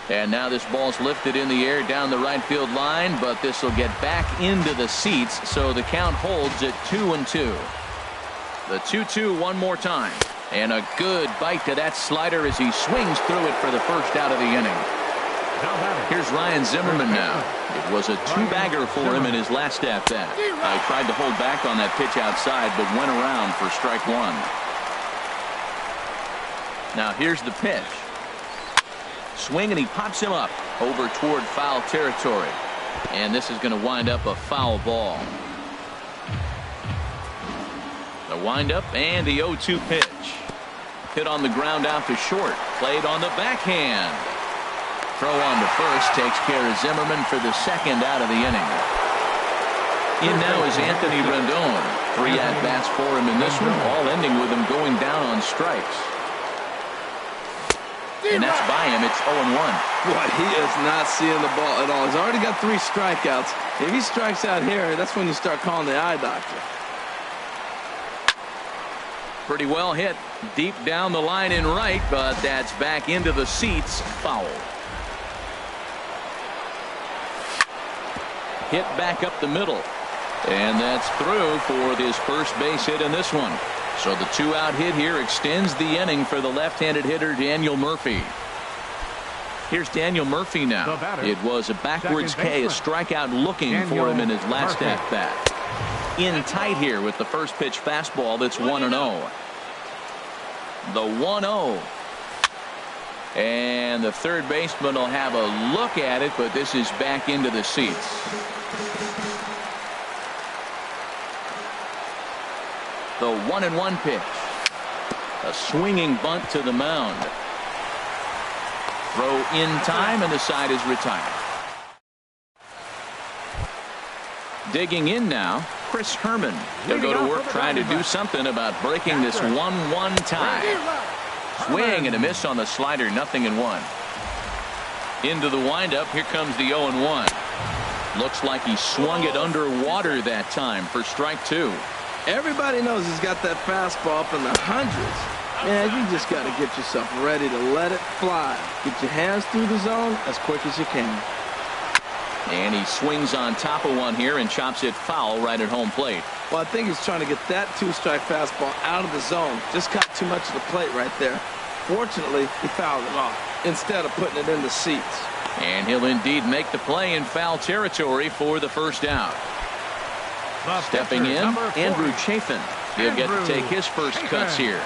And now this ball's lifted in the air down the right field line, but this will get back into the seats, so the count holds at 2-2. The 2-2 one more time. And a good bite to that slider as he swings through it for the first out of the inning. Here's Ryan Zimmerman now. It was a 2-bagger for him in his last at-bat. I tried to hold back on that pitch outside, but went around for strike 1. Now here's the pitch. Swing, and he pops him up over toward foul territory. And this is going to wind up a foul ball. The windup and the 0-2 pitch. Hit on the ground out to short. Played on the backhand. Throw on to first takes care of Zimmerman for the 2nd out of the inning. In now is Anthony Rendon. 3 at-bats for him in this one, all ending with him going down on strikes. And that's by him. It's 0-1. Boy, he is not seeing the ball at all. He's already got 3 strikeouts. If he strikes out here, that's when you start calling the eye doctor. Pretty well hit deep down the line in right, but that's back into the seats. Foul. Hit back up the middle. And that's through for his first base hit in this one. So the 2-out hit here extends the inning for the left-handed hitter Daniel Murphy. Here's Daniel Murphy now. It was a backwards K, a strikeout looking for him in his last at-bat. In tight here with the first pitch fastball that's 1-0. The 1-0. And the third baseman will have a look at it, but this is back into the seats. The 1-1 pitch. A swinging bunt to the mound. Throw in time, and the side is retired. Digging in now, Chris Herman. He'll go to work trying to do something about breaking this 1-1 tie. Swing and a miss on the slider, 0-1. Into the windup, here comes the 0-1. Looks like he swung it underwater that time for strike 2. Everybody knows he's got that fastball up in the hundreds. Man, you just got to get yourself ready to let it fly. Get your hands through the zone as quick as you can. And he swings on top of one here and chops it foul right at home plate. Well, I think he's trying to get that 2-strike fastball out of the zone. Just got too much of the plate right there. Fortunately, he fouled it off instead of putting it in the seats. And he'll indeed make the play in foul territory for the first out. Stepping in, Andrew Chafin. He'll get to take his first cuts here.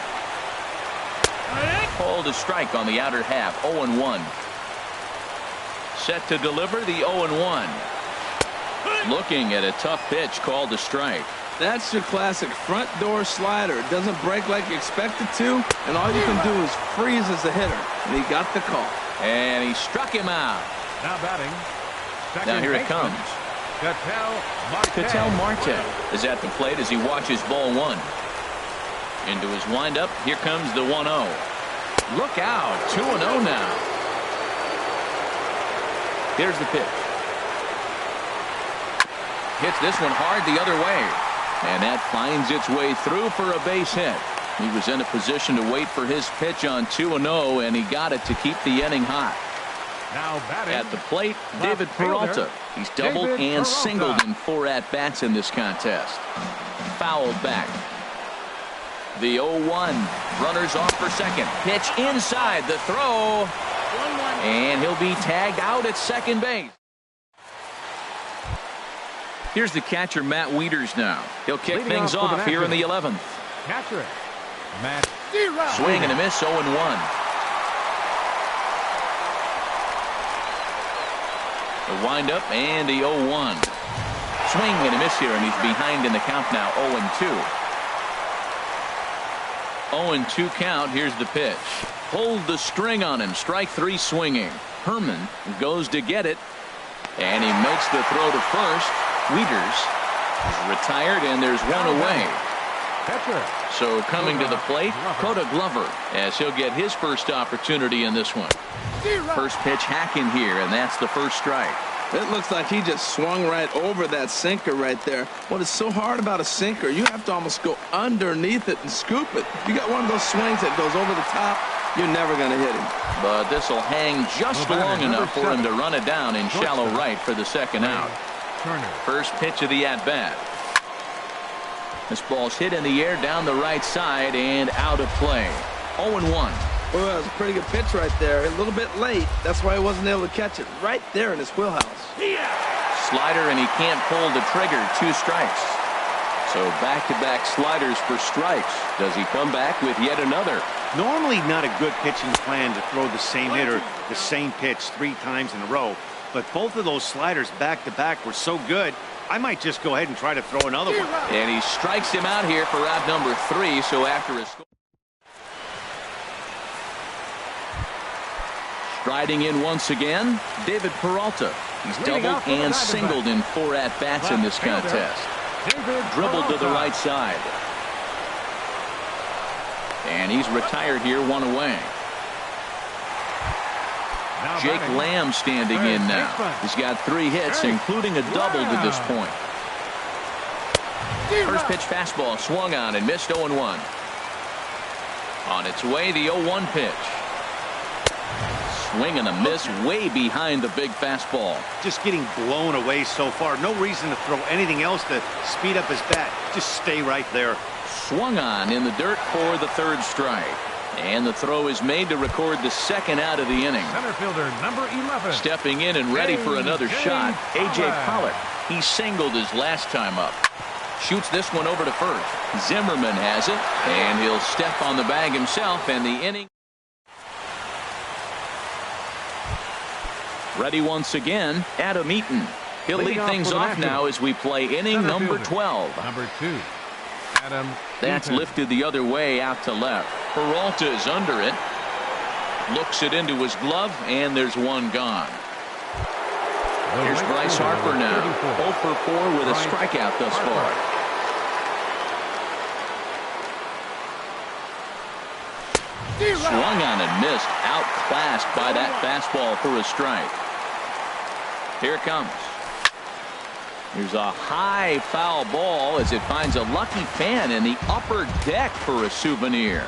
Called a strike on the outer half, 0-1. Set to deliver the 0-1. Looking at a tough pitch called a strike. That's your classic front door slider. It doesn't break like you expect it to, and all you can do is freeze as a hitter. And he got the call. And he struck him out. Now batting. Now here it comes. Ketel Marte is at the plate as he watches ball 1. Into his windup. Here comes the 1-0. Look out. 2-0 now. Here's the pitch. Hits this one hard the other way. And that finds its way through for a base hit. He was in a position to wait for his pitch on 2-0, and he got it to keep the inning hot. Now batting at the plate, David Peralta. He's doubled and singled in 4 at-bats in this contest. Fouled back. The 0-1. Runners off for second. Pitch inside. The throw. And he'll be tagged out at second base. Here's the catcher, Matt Wieters now. He'll kick things off here in the 11th. Catcher, Matt. Swing and a miss, 0-1. The windup and the 0-1. Swing and a miss here, and he's behind in the count now, 0-2. 0-2 count. Here's the pitch. Hold the string on him. Strike 3 swinging. Herman goes to get it, and he makes the throw to first. Wieters is retired, and there's one away. So coming to the plate, Coda Glover, as he'll get his first opportunity in this one. First pitch hacking here, and that's the first strike. It looks like he just swung right over that sinker right there. What is so hard about a sinker, you have to almost go underneath it and scoop it. You got one of those swings that goes over the top, you're never going to hit him. But this will hang just long enough for him to run it down in shallow right for the second out. First pitch of the at-bat. This ball's hit in the air down the right side and out of play. 0-1. Well, that was a pretty good pitch right there. A little bit late. That's why he wasn't able to catch it right there in his wheelhouse. Slider, and he can't pull the trigger. 2 strikes. So back-to-back sliders for strikes. Does he come back with yet another? Normally not a good pitching plan to throw the same hitter the same pitch 3 times in a row. But both of those sliders back-to-back were so good, I might just go ahead and try to throw another one. And he strikes him out here for out number 3. So after a score. Striding in once again, David Peralta. He's doubled and singled in 4 at-bats in this contest. Dribbled to the right side. And he's retired here, 1 away. Jake Lamb standing in now. He's got 3 hits, including a double to this point. First pitch fastball swung on and missed, 0-1. On its way, the 0-1 pitch. Swing and a miss way behind the big fastball. Just getting blown away so far. No reason to throw anything else to speed up his bat. Just stay right there. Swung on in the dirt for the 3rd strike. And the throw is made to record the second out of the inning. Center fielder number 11. Stepping in and ready for another shot, A.J. Pollock. He singled his last time up. Shoots this one over to first. Zimmerman has it, and he'll step on the bag himself, and the inning. Ready once again, Adam Eaton. He'll lead things off now as we play inning number 12. Number 2. Adam That's Eaton. lifted the other way out to left. Peralta is under it. Looks it into his glove, and there's one gone. Here's Bryce Harper now. 0 for 4 with a strikeout thus far. Swung on and missed. Outclassed by that fastball for a strike. Here it comes. Here's a high foul ball as it finds a lucky fan in the upper deck for a souvenir.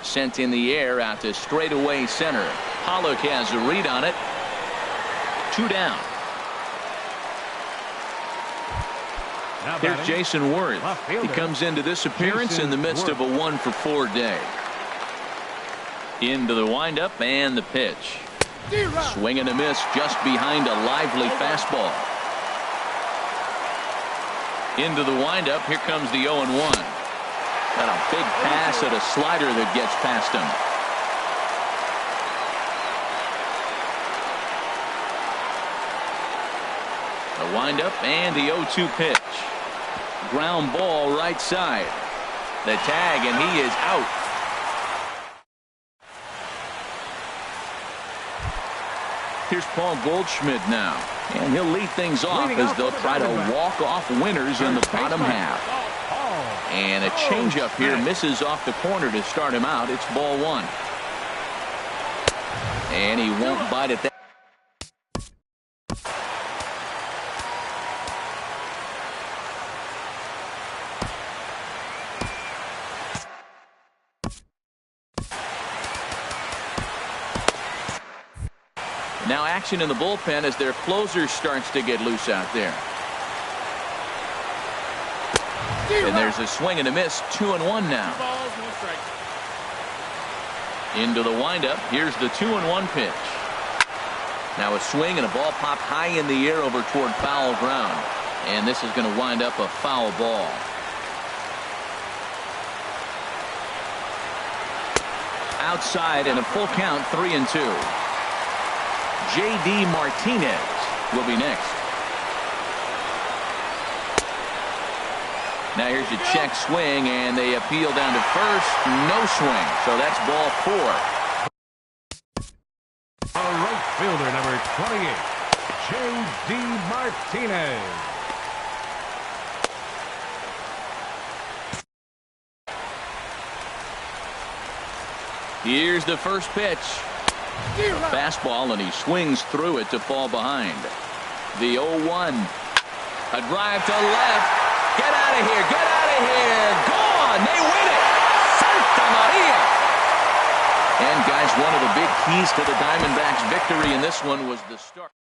Sent in the air out to straightaway center. Pollock has a read on it. 2 down. Here's Jason Worth. He comes into this appearance in the midst of a 1 for 4 day. Into the windup and the pitch. Swing and a miss just behind a lively fastball. Into the windup. Here comes the 0-1. And a big pass at a slider that gets past him. The windup and the 0-2 pitch. Ground ball right side. The tag, and he is out. Here's Paul Goldschmidt now. And he'll lead things off as they'll try to walk off winners in the bottom half. And a changeup here misses off the corner to start him out. It's ball one. And he won't bite at that. Now action in the bullpen as their closer starts to get loose out there. And there's a swing and a miss. 2-1 now. Into the windup. Here's the 2-1 pitch. Now a swing and a ball popped high in the air over toward foul ground. And this is going to wind up a foul ball. Outside and a full count, 3-2. J.D. Martinez will be next. Now here's a check swing, and they appeal down to first. No swing, so that's ball four. A right fielder, number 28, J.D. Martinez. Here's the first pitch. Fastball, and he swings through it to fall behind. The 0-1. A drive to left. Get out of here. Get out of here. Gone. They win it. Santa Maria. And guys, one of the big keys to the Diamondbacks' victory in this one was the start.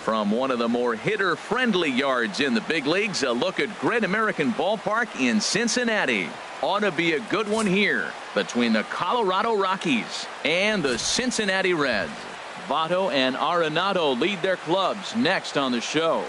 From one of the more hitter-friendly yards in the big leagues, a look at Great American Ballpark in Cincinnati. Ought to be a good one here between the Colorado Rockies and the Cincinnati Reds. Votto and Arenado lead their clubs next on the show.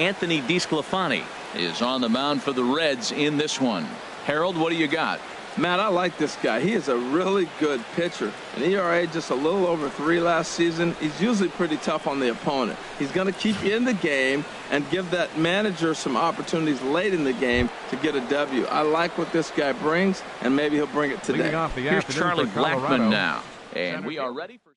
Anthony DeSclafani is on the mound for the Reds in this one. Harold, what do you got? Matt, I like this guy. He is a really good pitcher. An ERA just a little over 3 last season. He's usually pretty tough on the opponent. He's going to keep you in the game and give that manager some opportunities late in the game to get a W. I like what this guy brings, and maybe he'll bring it today. Here's Charlie Blackmon now, and we are ready for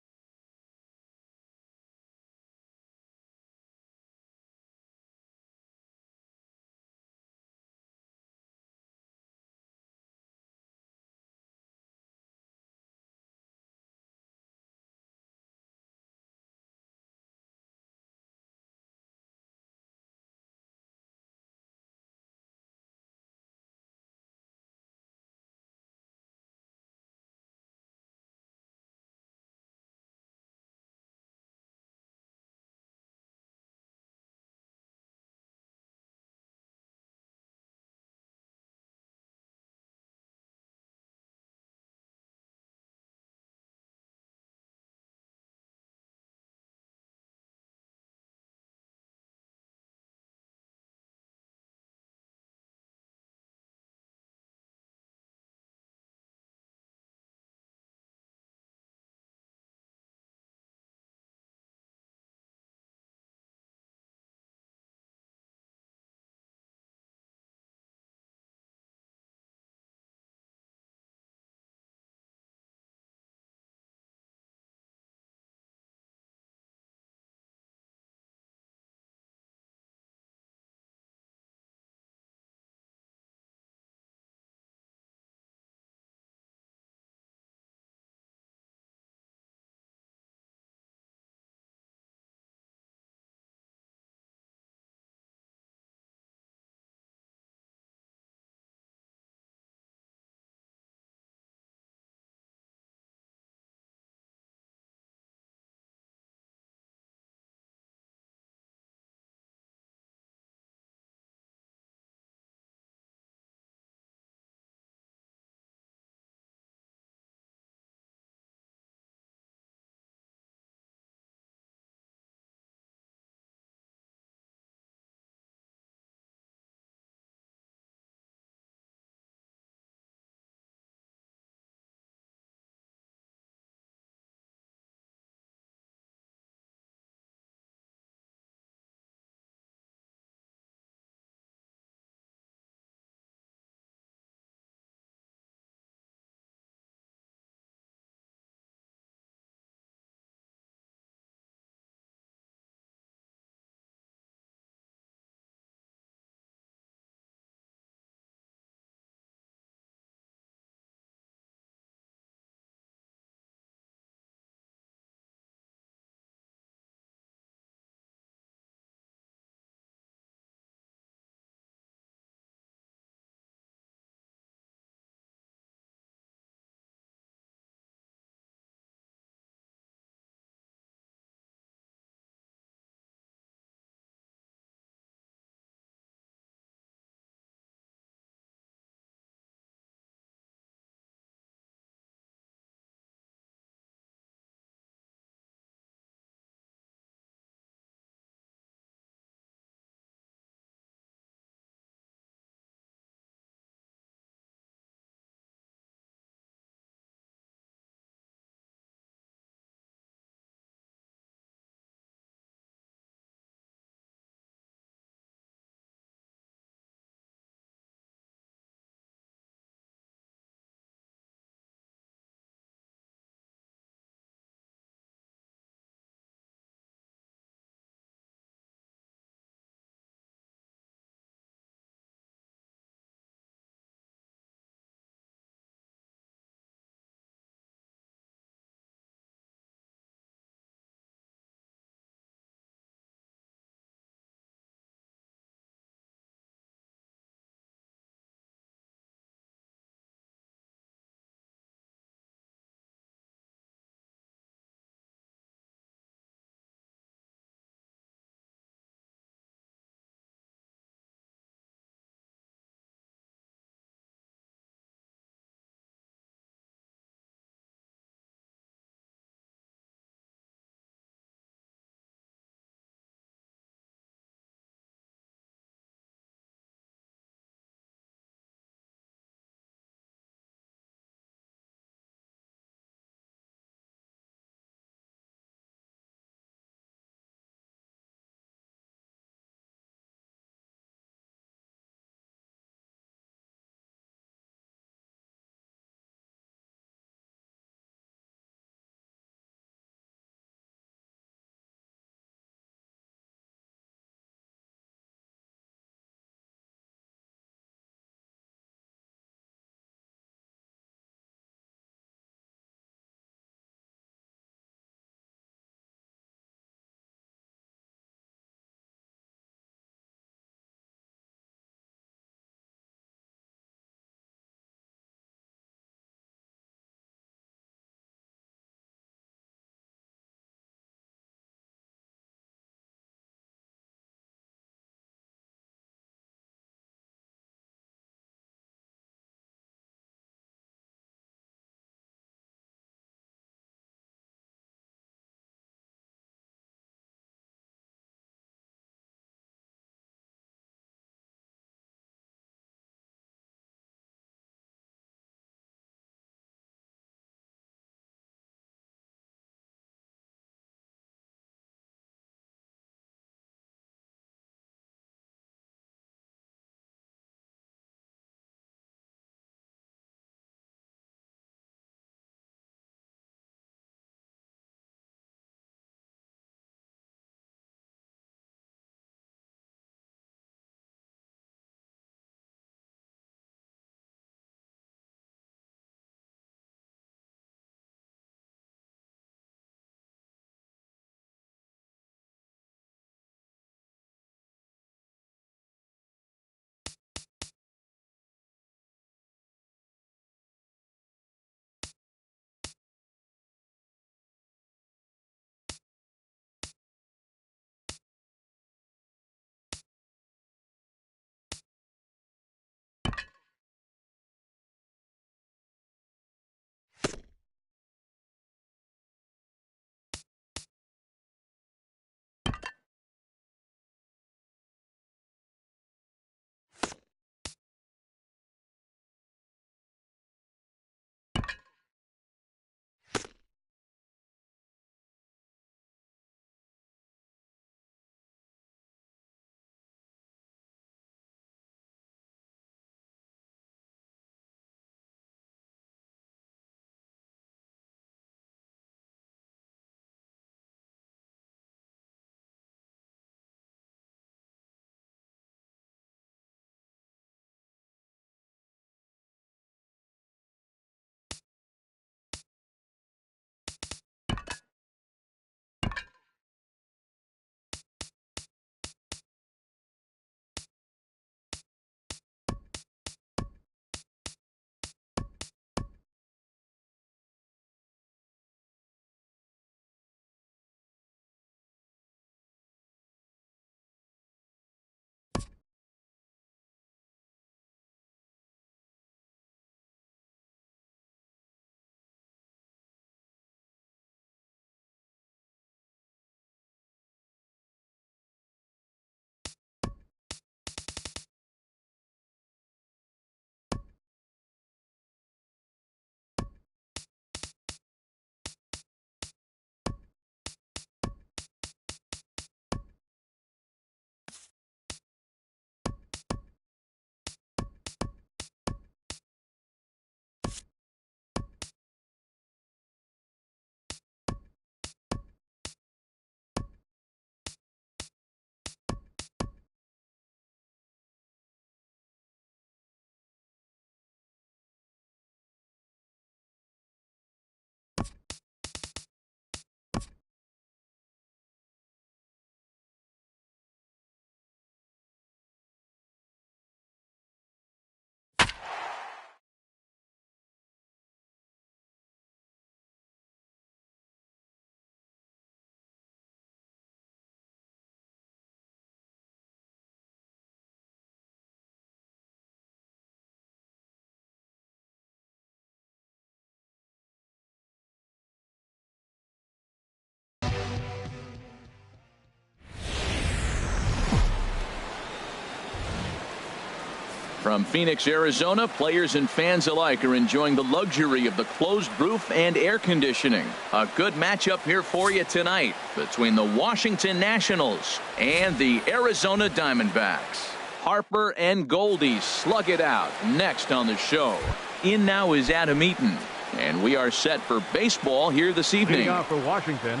From Phoenix, Arizona, players and fans alike are enjoying the luxury of the closed roof and air conditioning. A good matchup here for you tonight between the Washington Nationals and the Arizona Diamondbacks. Harper and Goldie slug it out next on the show. In now is Adam Eaton, and we are set for baseball here this evening. Leading off for Washington,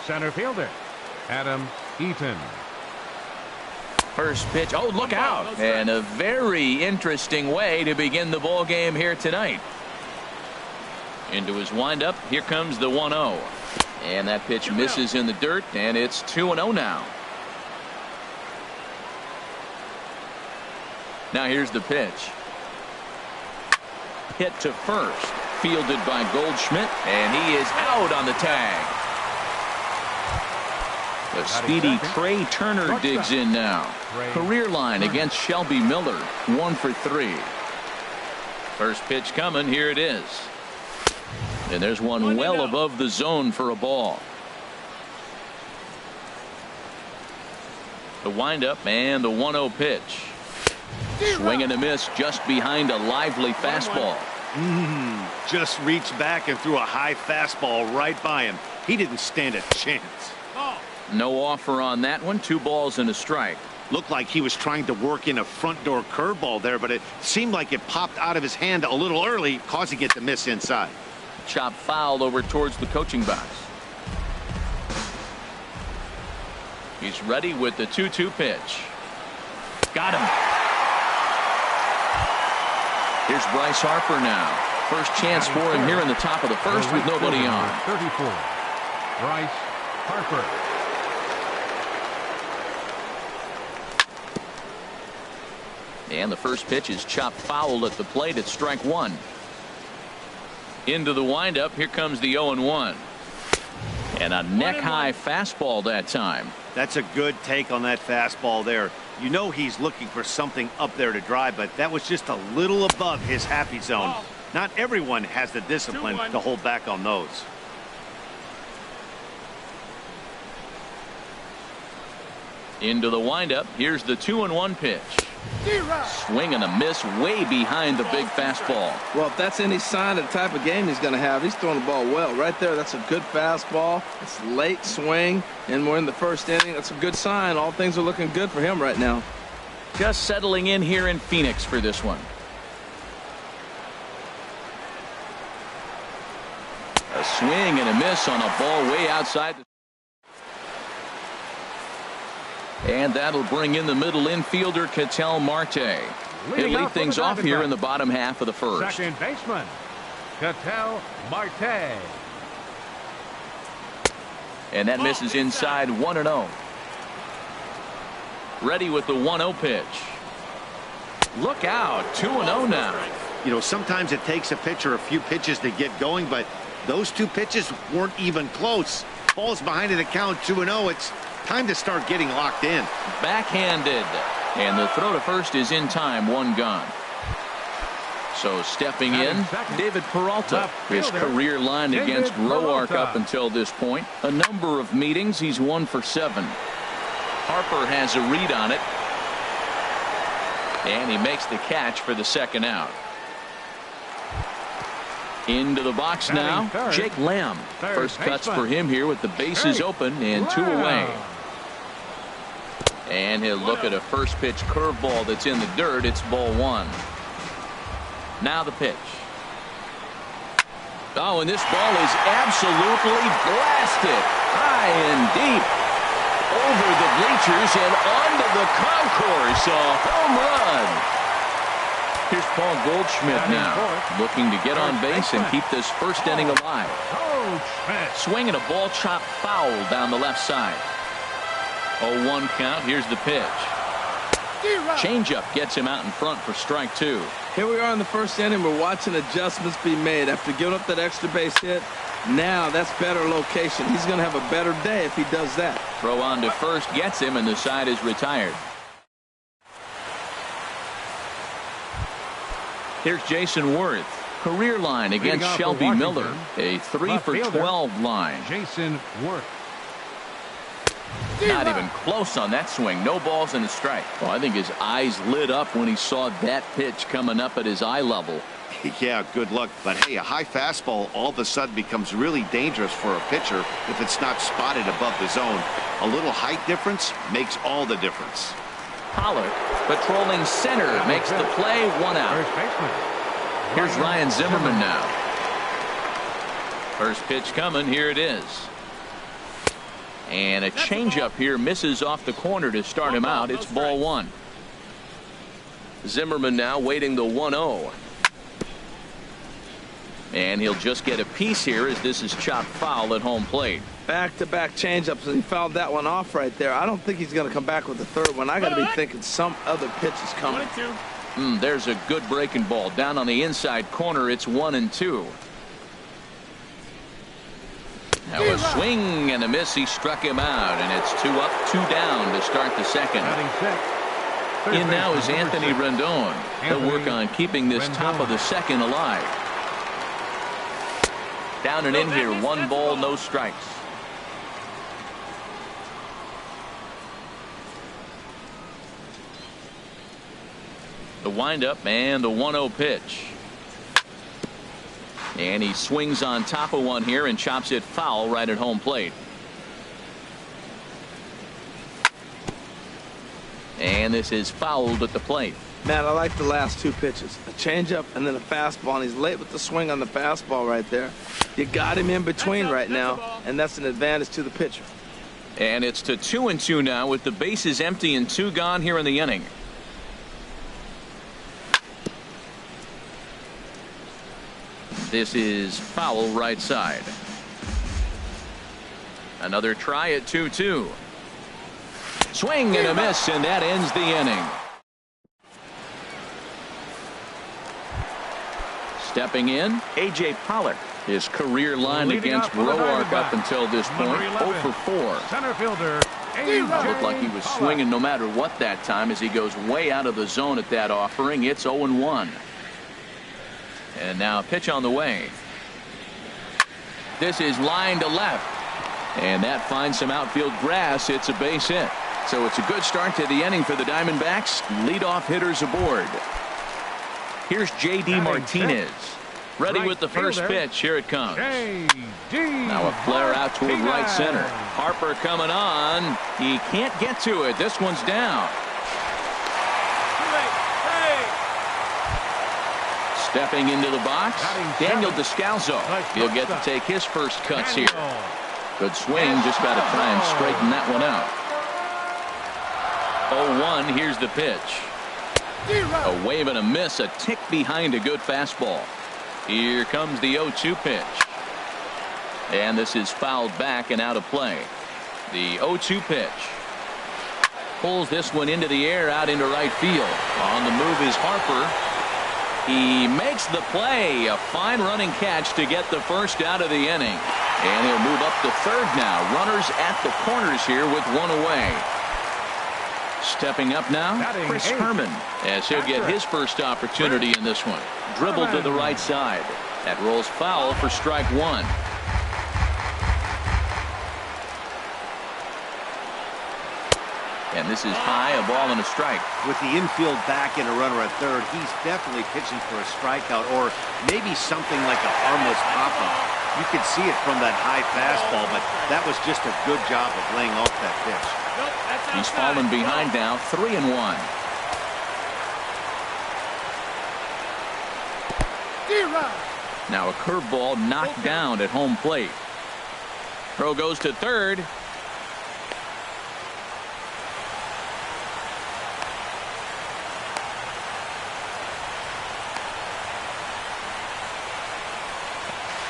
center fielder Adam Eaton. First pitch. Oh, look out. And a very interesting way to begin the ball game here tonight. Into his windup. Here comes the 1-0. And that pitch misses in the dirt, and it's 2-0 now. Now here's the pitch. Hit to first. Fielded by Goldschmidt, and he is out on the tag. The speedy Trey Turner digs in now. Career line against Shelby Miller. 1 for 3. First pitch coming. Here it is. And there's one well above the zone for a ball. The windup and the 1-0 pitch. Swing and a miss just behind a lively fastball. Just reached back and threw a high fastball right by him. He didn't stand a chance. No offer on that one. 2 balls and a strike. Looked like he was trying to work in a front door curveball there, but it seemed like it popped out of his hand a little early, causing it to miss inside. Chop foul over towards the coaching box. He's ready with the 2-2 pitch. Got him. Here's Bryce Harper now. First chance for him here in the top of the first with nobody on. 34. Bryce Harper. And the first pitch is chopped foul at the plate at strike 1. Into the windup. Here comes the 0-1. And a neck-high fastball that time. That's a good take on that fastball there. You know he's looking for something up there to drive, but that was just a little above his happy zone. Not everyone has the discipline to hold back on those. Into the windup. Here's the 2-1 pitch. Swing and a miss way behind the big fastball. Well, if that's any sign of the type of game he's going to have, he's throwing the ball well. Right there, that's a good fastball. It's late swing, and we're in the first inning. That's a good sign. All things are looking good for him right now. Just settling in here in Phoenix for this one. A swing and a miss on a ball way outside. And that'll bring in the middle infielder, Ketel Marte. He'll lead things off here in the bottom half of the first. Second baseman, Ketel Marte. And that misses inside 1-0. Ready with the 1-0 pitch. Look out, 2-0 now. You know, sometimes it takes a pitcher a few pitches to get going, but those 2 pitches weren't even close. Ball's behind in the count, 2-0. It's time to start getting locked in. Backhanded. And the throw to first is in time. 1 gone. So stepping in, David Peralta. His career line against Roark up until this point. A number of meetings. He's 1 for 7. Harper has a read on it. And he makes the catch for the second out. Into the box now, Jake Lamb. First cuts for him here with the bases open and 2 away. And he'll look at a first pitch curveball that's in the dirt. It's ball 1. Now the pitch. Oh, and this ball is absolutely blasted high and deep over the bleachers and onto the concourse. A home run. Here's Paul Goldschmidt now, looking to get on base and keep this first inning alive. Swinging a ball chopped foul down the left side. 0-1 count. Here's the pitch. Changeup gets him out in front for strike 2. Here we are in the first inning. We're watching adjustments be made after giving up that extra base hit. Now that's better location. He's going to have a better day if he does that. Throw on to first gets him, and the side is retired. Here's Jason Worth. Career line against Shelby Miller. A 3 for 12 line. Jason Worth. Not even close on that swing. No balls and a strike. Well, I think his eyes lit up when he saw that pitch coming up at his eye level. Yeah, good luck. But hey, a high fastball all of a sudden becomes really dangerous for a pitcher if it's not spotted above the zone. A little height difference makes all the difference. Pollock patrolling center makes the play. One out. Here's Ryan Zimmerman now. First pitch coming. Here it is. And a changeup here misses off the corner to start him out. It's ball one. Zimmerman now waiting the 1-0. And he'll just get a piece here as this is chopped foul at home plate. Back-to-back changeups, and he fouled that one off right there. I don't think he's going to come back with the third one. I got to be thinking some other pitch is coming. There's a good breaking ball down on the inside corner. It's 1-2. Now a swing and a miss. He struck him out, and it's 2 up, 2 down to start the second. In now is Anthony Rendon. He'll work on keeping this top of the second alive. Down and in here, 1 ball, no strikes. The windup and the 1-0 pitch. And he swings on top of one here and chops it foul right at home plate. And this is fouled at the plate. Matt, I like the last 2 pitches. A changeup and then a fastball, and he's late with the swing on the fastball right there. You got him in between right now, and that's an advantage to the pitcher. And it's to 2-2 now with the bases empty and 2 gone here in the inning. This is foul right side. Another try at 2-2. Swing and a miss, and that ends the inning. Stepping in, A.J. Pollock. His career line against Roark up until this point, 0 for 4. Center fielder. Looked like he was swinging no matter what that time as he goes way out of the zone at that offering. It's 0-1. And now a pitch on the way. This is line to left. And that finds some outfield grass. It's a base hit. So it's a good start to the inning for the Diamondbacks. Leadoff hitters aboard. Here's J.D. Martinez. Ready with the first pitch. Here it comes. Now a flare out toward right center. Harper coming on. He can't get to it. This one's down. Stepping into the box, Daniel Descalso. He'll get to take his first cuts here. Good swing. Just got to try and straighten that one out. 0-1. Here's the pitch. A wave and a miss. A tick behind a good fastball. Here comes the 0-2 pitch. And this is fouled back and out of play. The 0-2 pitch. Pulls this one into the air out into right field. On the move is Harper. He makes the play. A fine running catch to get the first out of the inning. And he'll move up to third now. Runners at the corners here with 1 away. Stepping up now, Chris Herman, as he'll get his first opportunity in this one. Dribbled to the right side. That rolls foul for strike 1. And this is high, a ball and a strike. With the infield back and a runner at third, he's definitely pitching for a strikeout or maybe something like a harmless pop-up. You could see it from that high fastball, but that was just a good job of laying off that pitch. He's fallen behind now, 3-1. Now a curveball knocked down at home plate. Throw goes to third.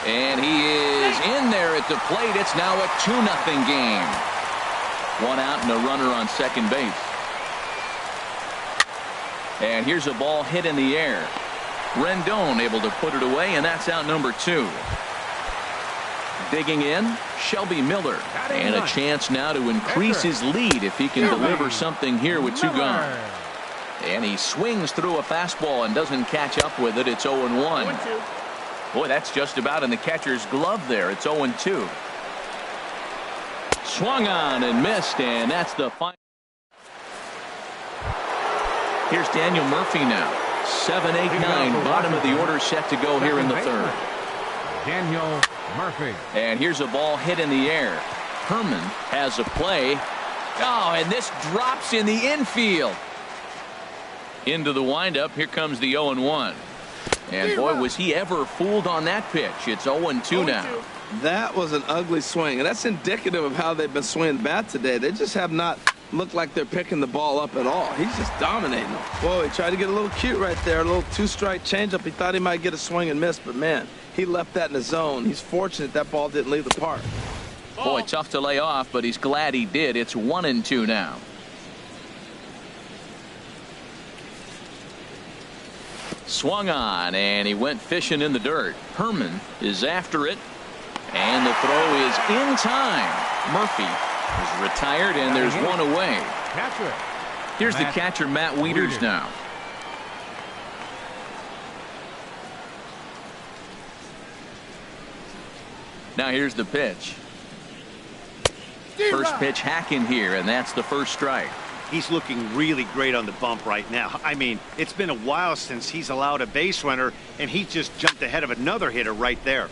And he is in there at the plate. It's now a 2-0 game. 1 out and a runner on second base. And here's a ball hit in the air. Rendon able to put it away, and that's out number 2. Digging in, Shelby Miller. And a chance now to increase his lead if he can deliver something here with 2 gone. And he swings through a fastball and doesn't catch up with it. It's 0-1. Boy, that's just about in the catcher's glove there. It's 0-2. Swung on and missed, and that's the final. Here's Daniel Murphy now. 7, 8, 9, bottom of the order set to go here in the third. Daniel Murphy. And here's a ball hit in the air. Herman has a play. Oh, and this drops in the infield. Into the windup. Here comes the 0-1. And boy, was he ever fooled on that pitch. It's 0-2 now. That was an ugly swing, and that's indicative of how they've been swinging the bat today. They just have not looked like they're picking the ball up at all. He's just dominating them. Whoa, he tried to get a little cute right there, a little two-strike changeup. He thought he might get a swing and miss, but man, he left that in the zone. He's fortunate that ball didn't leave the park. Boy, tough to lay off, but he's glad he did. It's 1-2 now. Swung on, and he went fishing in the dirt. Herman is after it, and the throw is in time. Murphy is retired, and there's one away. Catcher. Here's the catcher, Matt Wieters now. Now here's the pitch. First pitch hacking here, and that's the first strike. He's looking really great on the bump right now. I mean, it's been a while since he's allowed a base runner, and he just jumped ahead of another hitter right there.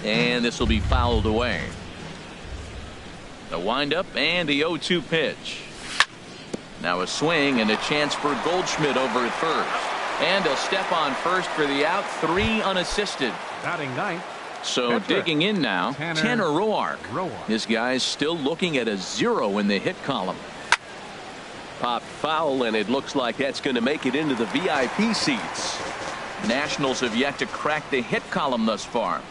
And this will be fouled away. The windup and the 0-2 pitch. Now a swing and a chance for Goldschmidt over at first. And a step on first for the out, 3 unassisted. Batting ninth. So digging in now, Tanner Roark. This guy's still looking at a 0 in the hit column. Popped foul, and it looks like that's going to make it into the VIP seats. Nationals have yet to crack the hit column thus far.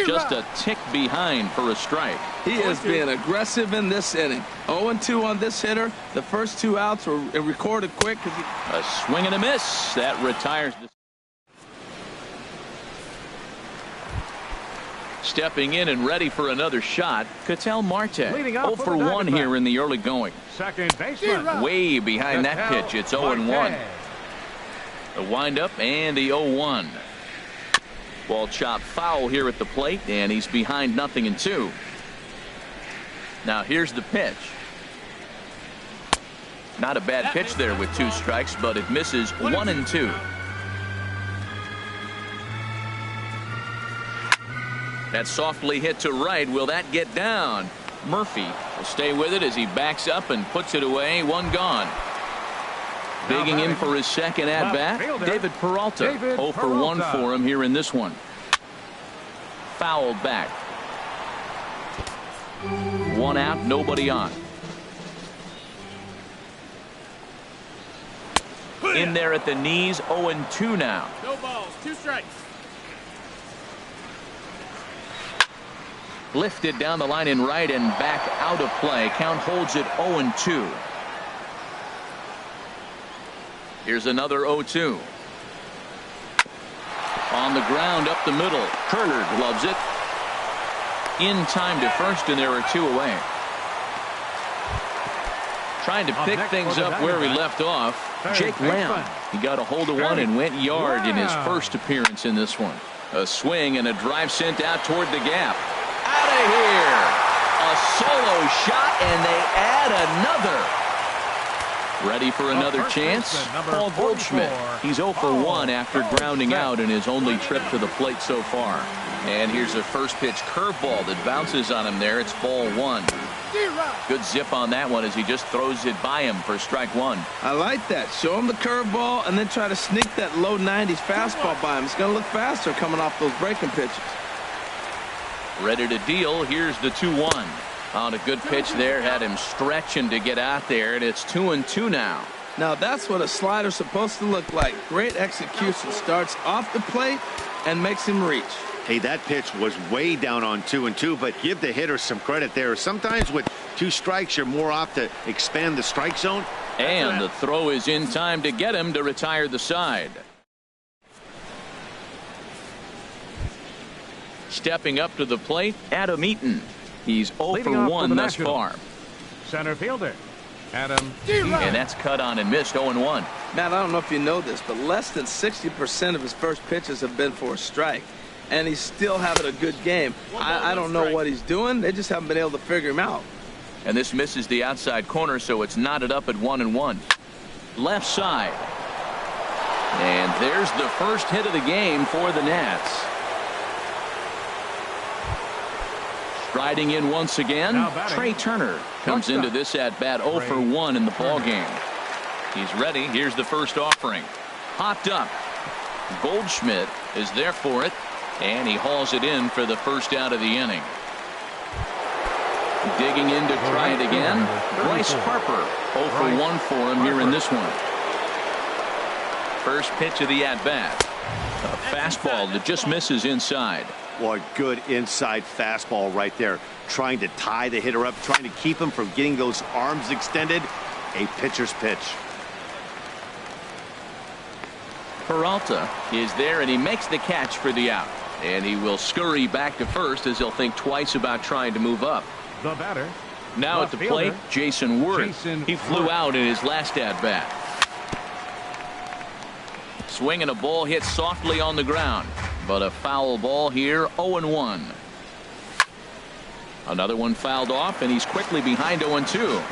Just a tick behind for a strike. He is being aggressive in this inning. 0-2 on this hitter. The first 2 outs were recorded quick. A swing and a miss. That retires the. Stepping in and ready for another shot, Ketel Marte. 0 for 1 here in the early going. Second baseman. Way behind that pitch. It's 0-1. The windup and the 0-1. Ball chopped foul here at the plate, and he's behind 0-2. Now here's the pitch. Not a bad pitch there with 2 strikes, but it misses 1-2. That softly hit to right. Will that get down? Murphy will stay with it as he backs up and puts it away. 1 gone. Digging in for his second at bat, David Peralta. 0 for 1 for him here in this one. Fouled back. 1 out, nobody on. In there at the knees, 0-2 now. No balls, 2 strikes. Lifted down the line in right and back out of play. Count holds it 0-2. Here's another 0-2. On the ground up the middle. Turner gloves it. In time to first, and there are 2 away. Trying to pick things up where he left off. Jake Lamb. He got a hold of one and went yard in his first appearance in this one. A swing and a drive sent out toward the gap. Out of here. A solo shot, and they add another. Ready for another chance? Paul Goldschmidt. He's 0 for 1 after grounding out in his only trip to the plate so far. And here's a first pitch curveball that bounces on him there. It's ball 1. Good zip on that one as he just throws it by him for strike 1. I like that. Show him the curveball and then try to sneak that low 90s fastball by him. It's going to look faster coming off those breaking pitches. Ready to deal. Here's the 2-1. On a good pitch there. Had him stretching to get out there, and it's 2-2 now. Now that's what a slider's supposed to look like. Great execution. Starts off the plate and makes him reach. Hey, that pitch was way down on 2-2, but give the hitter some credit there. Sometimes with 2 strikes, you're more off to expand the strike zone. And the throw is in time to get him to retire the side. Stepping up to the plate, Adam Eaton. He's 0 for 1 thus far. Center fielder, Adam. And that's cut on and missed 0-1. Matt, I don't know if you know this, but less than 60% of his first pitches have been for a strike. and he's still having a good game. I don't know what he's doing. They just haven't been able to figure him out. And this misses the outside corner, so it's knotted up at 1-1. Left side. And there's the first hit of the game for the Nats. Striding in once again, Trey Turner comes into this at-bat 0 for 1 in the ballgame. He's ready. Here's the first offering. Popped up. Goldschmidt is there for it, and he hauls it in for the first out of the inning. Digging in to try it again, Bryce Harper. 0 for 1 for him here in this one. First pitch of the at-bat. A fastball that just misses inside. Boy, good inside fastball right there. Trying to tie the hitter up, trying to keep him from getting those arms extended. A pitcher's pitch. Peralta is there, and he makes the catch for the out. And he will scurry back to first as he'll think twice about trying to move up. The batter. Now at the plate, Jason Worth. He flew out in his last at-bat. Swinging a ball hit softly on the ground. But a foul ball here, 0-1. Another one fouled off, and he's quickly behind 0-2.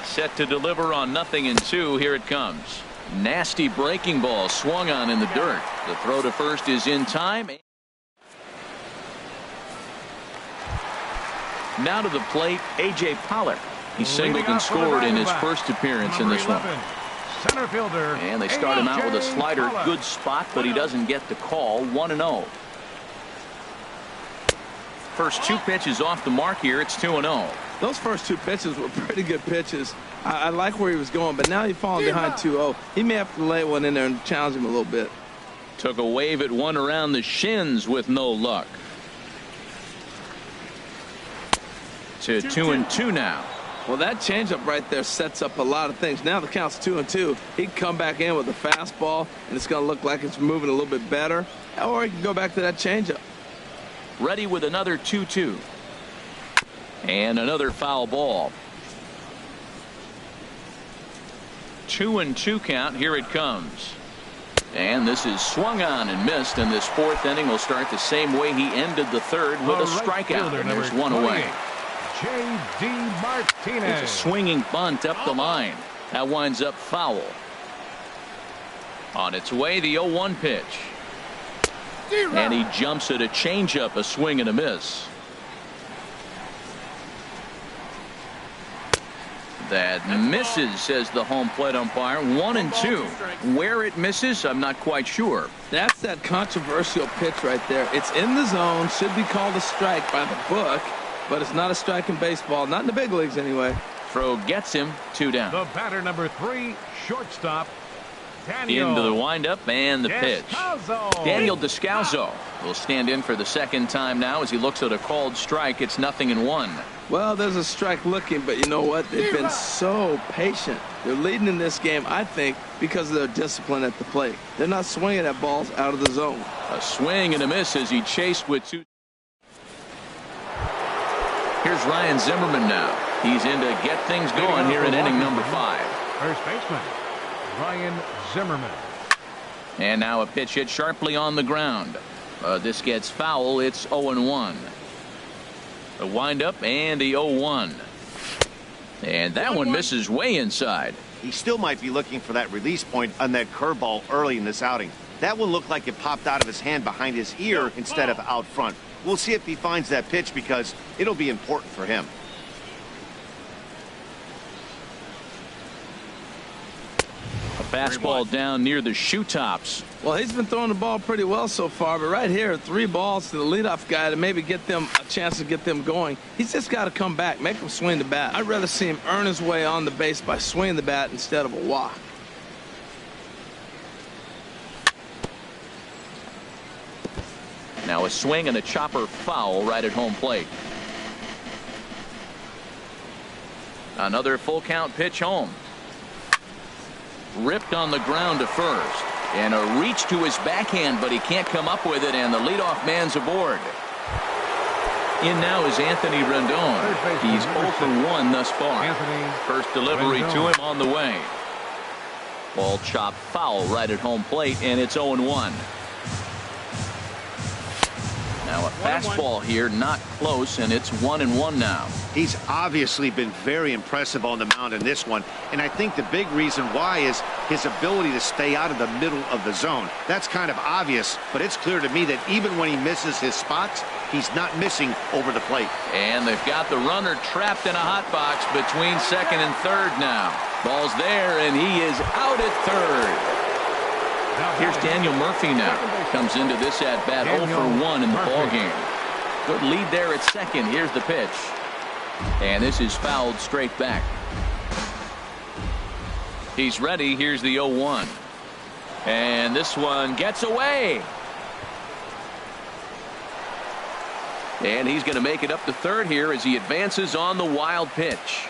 Set to deliver on 0-2. Here it comes. Nasty breaking ball swung on in the dirt. The throw to first is in time. Now to the plate, A.J. Pollock. He singled and scored in his first appearance in this one. Center fielder. And they start him out with a slider. Good spot, but he doesn't get the call. 1-0. First two pitches off the mark here. It's 2-0. Those first two pitches were pretty good pitches. I like where he was going, but now he's falling behind 2-0. He may have to lay one in there and challenge him a little bit. Took a wave at one around the shins with no luck. To 2-2 now. Well, that changeup right there sets up a lot of things. Now the count's 2-2. He can come back in with a fastball, and it's going to look like it's moving a little bit better. Or he can go back to that changeup. Ready with another 2-2. And another foul ball. 2-2 count. Here it comes. And this is swung on and missed, and this fourth inning will start the same way he ended the third with a strikeout. And there's one away. J.D. Martinez. It's a swinging bunt up the line. That winds up foul. On its way, the 0-1 pitch. And he jumps at a changeup, a swing and a miss. That misses, says the home plate umpire. 1-2. Where it misses, I'm not quite sure. That's that controversial pitch right there. It's in the zone, should be called a strike by the book, but it's not a strike in baseball, not in the big leagues anyway. Throw gets him, 2 down. The batter number 3, shortstop, Daniel. Into the windup and the pitch. Descalso. Daniel Descalso will stand in for the second time now as he looks at a called strike. It's 0-1. Well, there's a strike looking, but you know what? They've been so patient. They're leading in this game, I think, because of their discipline at the plate. They're not swinging at balls out of the zone. A swing and a miss as he chased with 2. Here's Ryan Zimmerman now. He's in to get things going here in inning number 5. First baseman, Ryan Zimmerman. And now a pitch hit sharply on the ground. This gets foul. It's 0-1. The windup and the 0-1. And that one misses way inside. He still might be looking for that release point on that curveball early in this outing. That one looked like it popped out of his hand behind his ear instead of out front. We'll see if he finds that pitch because it'll be important for him. A fastball down near the shoe tops. Well, he's been throwing the ball pretty well so far, but right here, 3 balls to the leadoff guy to maybe get them a chance to get them going. He's just got to come back, make him swing the bat. I'd rather see him earn his way on the base by swinging the bat instead of a walk. Now a swing and a chopper foul right at home plate. Another full count pitch home. Ripped on the ground to first. And a reach to his backhand, but he can't come up with it, and the leadoff man's aboard. In now is Anthony Rendon. He's 0 for 1 thus far. First delivery to him on the way. Ball chopped foul right at home plate, and it's 0-1. Now a fastball here, not close, and it's 1-1 now. He's obviously been very impressive on the mound in this one, and I think the big reason why is his ability to stay out of the middle of the zone. That's kind of obvious, but it's clear to me that even when he misses his spots, he's not missing over the plate. And they've got the runner trapped in a hot box between second and third now. Ball's there, and he is out at third. Here's Daniel Murphy now. Comes into this at-bat 0 for 1 in the ballgame. Good lead there at second. Here's the pitch. And this is fouled straight back. He's ready. Here's the 0-1. And this one gets away. And he's going to make it up to third here as he advances on the wild pitch.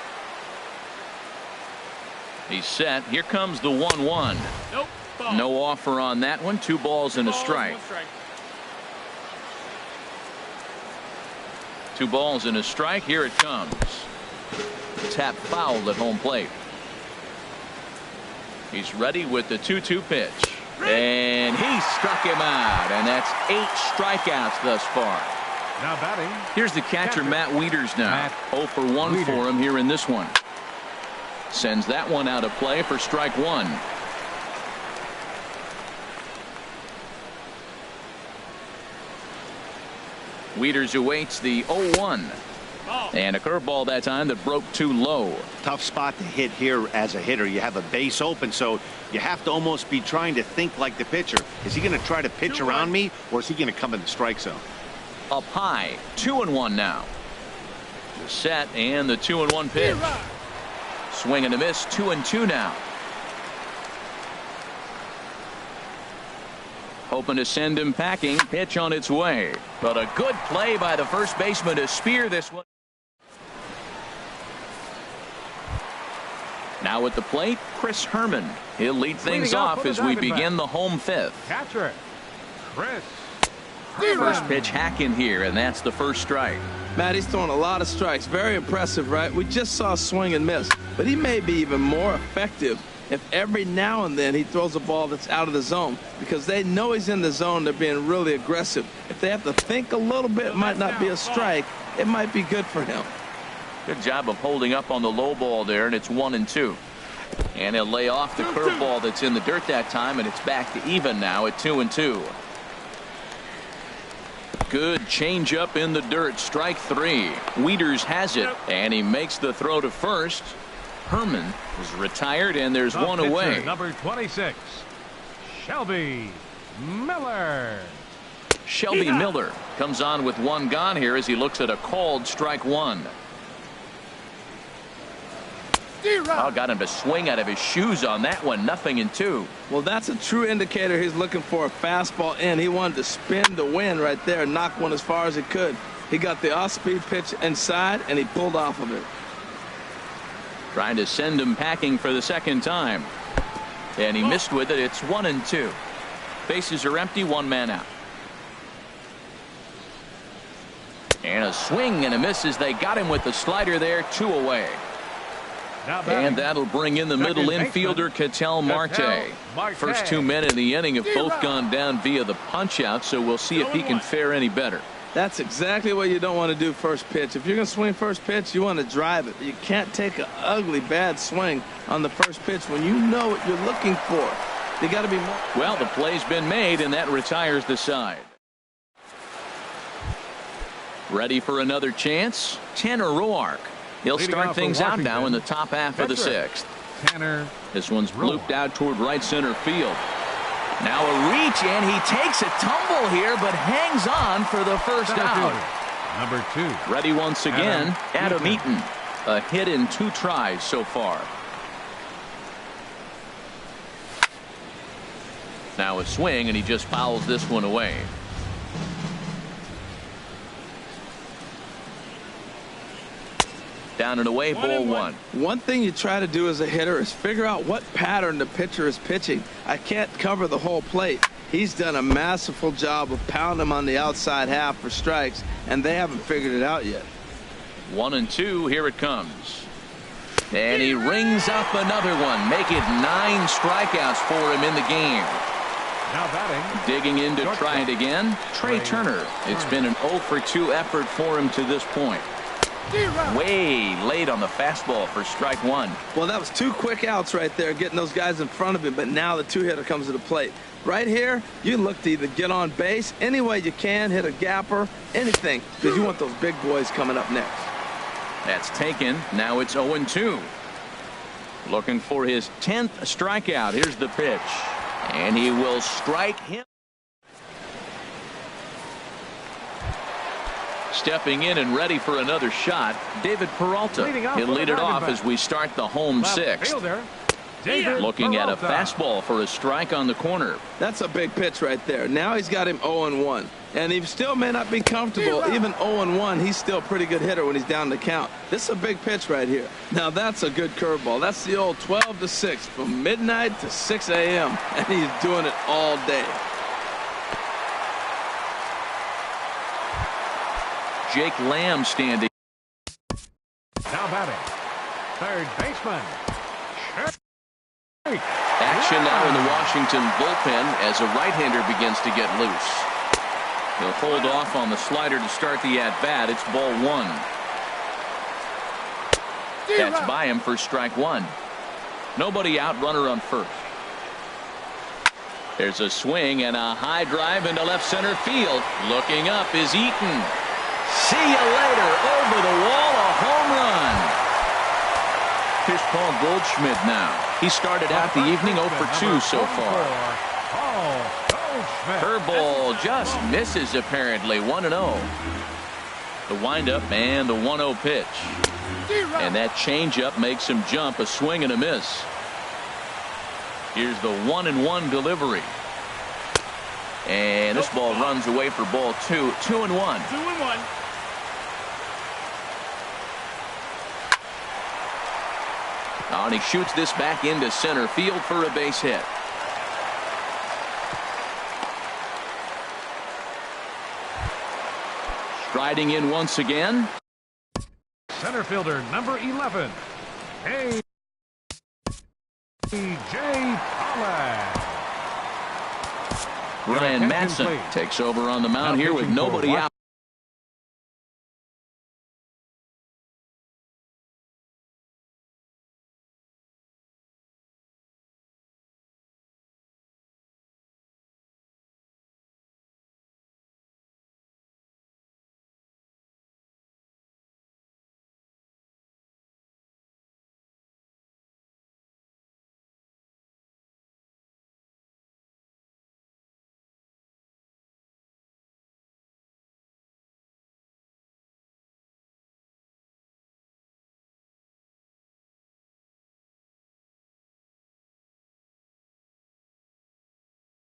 He's set. Here comes the 1-1. Nope. No offer on that one. 2 balls and a strike. 2 balls and a strike. Here it comes. Tap fouled at home plate. He's ready with the 2-2 pitch. And he struck him out. And that's 8 strikeouts thus far. Now batting. Here's the catcher, Matt Wieters now. 0 for 1 for him here in this one. Sends that one out of play for strike 1. Wieters awaits the 0-1. And a curveball that time that broke too low. Tough spot to hit here as a hitter. You have a base open, so you have to almost be trying to think like the pitcher. Is he going to try to pitch around me, or is he going to come in the strike zone? Up high, 2-1 now. The set and the 2-1 pitch. Swing and a miss, 2-2 now. Hoping to send him packing. Pitch on its way. But a good play by the first baseman to spear this one. Now at the plate, Chris Herman. He'll lead things off as we begin the home fifth. Catcher, Chris. First pitch hack in here, and that's the first strike. Matt, he's throwing a lot of strikes. Very impressive, right? We just saw a swing and miss, but he may be even more effective if every now and then he throws a ball that's out of the zone, because they know he's in the zone. They're being really aggressive. If they have to think a little bit, it might not be a strike. It might be good for him. Good job of holding up on the low ball there, and it's 1-2. And he'll lay off the curveball that's in the dirt that time, and it's back to even now at 2-2. Good changeup in the dirt. Strike 3. Wieters has it, and he makes the throw to first. Herman is retired, and there's one away. Number 26, Shelby Miller. Shelby Miller comes on with 1 gone here as he looks at a called strike 1. Got him to swing out of his shoes on that one. 0-2. Well, that's a true indicator. He's looking for a fastball in. He wanted to spin the wind right there and knock one as far as he could. He got the off-speed pitch inside, and he pulled off of it. Trying to send him packing for the second time. And he missed with it. It's 1-2. Bases are empty. 1 man out. And a swing and a miss as they got him with the slider there. 2 away. And that'll bring in the middle infielder, Ketel Marte. First 2 men in the inning have both gone down via the punch out, so we'll see if he can fare any better. That's exactly what you don't want to do first pitch. If you're going to swing first pitch, you want to drive it. You can't take an ugly, bad swing on the first pitch when you know what you're looking for. You got to be more. Well, the play's been made, and that retires the side. Ready for another chance? Tanner Roark. He'll start things out now in the top half of the 6th. Tanner. This one's blooped out toward right center field. Now a reach, and he takes a tumble here, but hangs on for the first out. Number 2. Ready once again, Adam Eaton. A hit in 2 tries so far. Now a swing, and he just fouls this one away. Down and away, ball 1. One thing you try to do as a hitter is figure out what pattern the pitcher is pitching. I can't cover the whole plate. He's done a masterful job of pounding him on the outside half for strikes, and they haven't figured it out yet. 1-2. Here it comes. And he rings up another one. Make it 9 strikeouts for him in the game. Now batting. Digging in to try it again. Trey Turner. It's been an 0 for 2 effort for him to this point. Way late on the fastball for strike one. Well, that was 2 quick outs right there, getting those guys in front of him, but now the 2-hitter comes to the plate. Right here, you look to either get on base any way you can, hit a gapper, anything, because you want those big boys coming up next. That's taken. Now it's 0-2. Looking for his 10th strikeout. Here's the pitch. And he will strike him. Stepping in and ready for another shot, David Peralta. He'll lead it off as we start the home sixth. Looking at a fastball for a strike on the corner. That's a big pitch right there. Now he's got him 0-1. And he still may not be comfortable. Even 0-1, he's still a pretty good hitter when he's down the count. This is a big pitch right here. Now that's a good curveball. That's the old 12 to 6 from midnight to 6 a.m. And he's doing it all day. Jake Lamb standing. Now batting. Third baseman. Action now in the Washington bullpen as a right-hander begins to get loose. He'll hold off on the slider to start the at-bat. It's ball one. That's by him for strike one. Nobody out, runner on first. There's a swing and a high drive into left center field. Looking up is Eaton. See you later. Over the wall, a home run. Here's Paul Goldschmidt now. He started out the evening 0 for 2 so far. Curveball just misses apparently. 1-0. The windup and the 1-0 pitch. And that changeup makes him jump. A swing and a miss. Here's the 1-1 delivery. And this ball runs away for ball 2. 2-1. 2-1. And he shoots this back into center field for a base hit. Striding in once again. Center fielder number 11. A.J. Pollock. Ryan Madsen takes over on the mound here with nobody out.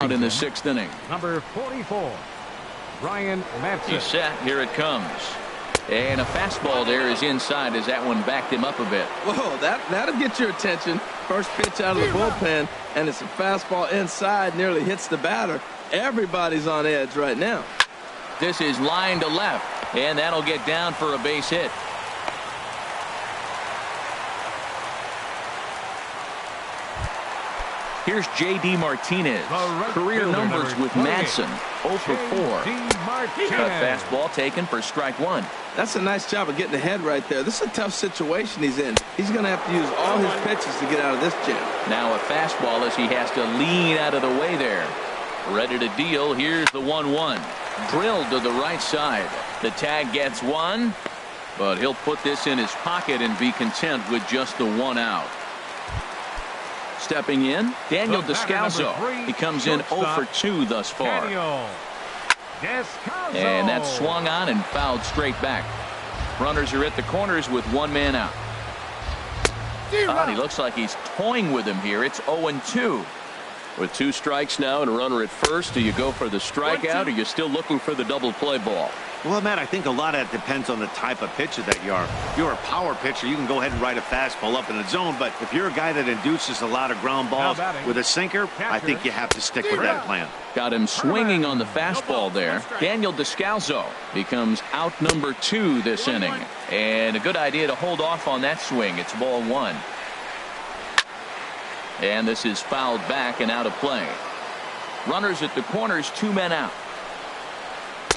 In the 6th inning. Number 44, Ryan Madsen. He's set. Here it comes. And a fastball there is inside as that one backed him up a bit. Whoa, that'll get your attention. First pitch out of the bullpen, and it's a fastball inside, nearly hits the batter. Everybody's on edge right now. This is line to left, and that'll get down for a base hit. Here's J.D. Martinez. Career numbers with Madsen. 0 for 4. A fastball taken for strike one. That's a nice job of getting ahead right there. This is a tough situation he's in. He's going to have to use all his pitches to get out of this jam. Now a fastball as he has to lean out of the way there. Ready to deal. Here's the 1-1. Drilled to the right side. The tag gets one, but he'll put this in his pocket and be content with just the 1 out. Stepping in, Daniel Descalso. He comes in 0 for 2 thus far. And that's swung on and fouled straight back. Runners are at the corners with 1 man out. He looks like he's toying with him here. It's 0-2. With 2 strikes now and a runner at first, do you go for the strikeout or are you still looking for the double play ball? Well, Matt, I think a lot of that depends on the type of pitcher that you are. If you're a power pitcher, you can go ahead and ride a fastball up in the zone. But if you're a guy that induces a lot of ground balls with a sinker, I think you have to stick with that plan. Got him swinging on the fastball there. Daniel Descalso becomes out number 2 this inning. And a good idea to hold off on that swing. It's ball 1. And this is fouled back and out of play. Runners at the corners, 2 men out.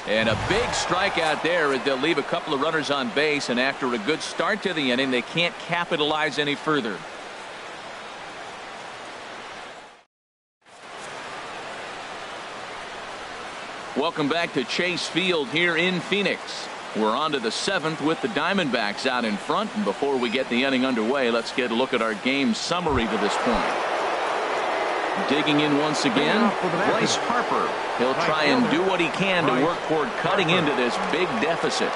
And a big strikeout there as they'll leave a couple of runners on base, and after a good start to the inning, they can't capitalize any further. Welcome back to Chase Field here in Phoenix. We're on to the 7th with the Diamondbacks out in front, and before we get the inning underway, let's get a look at our game summary to this point. Digging in once again, Bryce Harper. He'll try and do what he can to work toward cutting into this big deficit.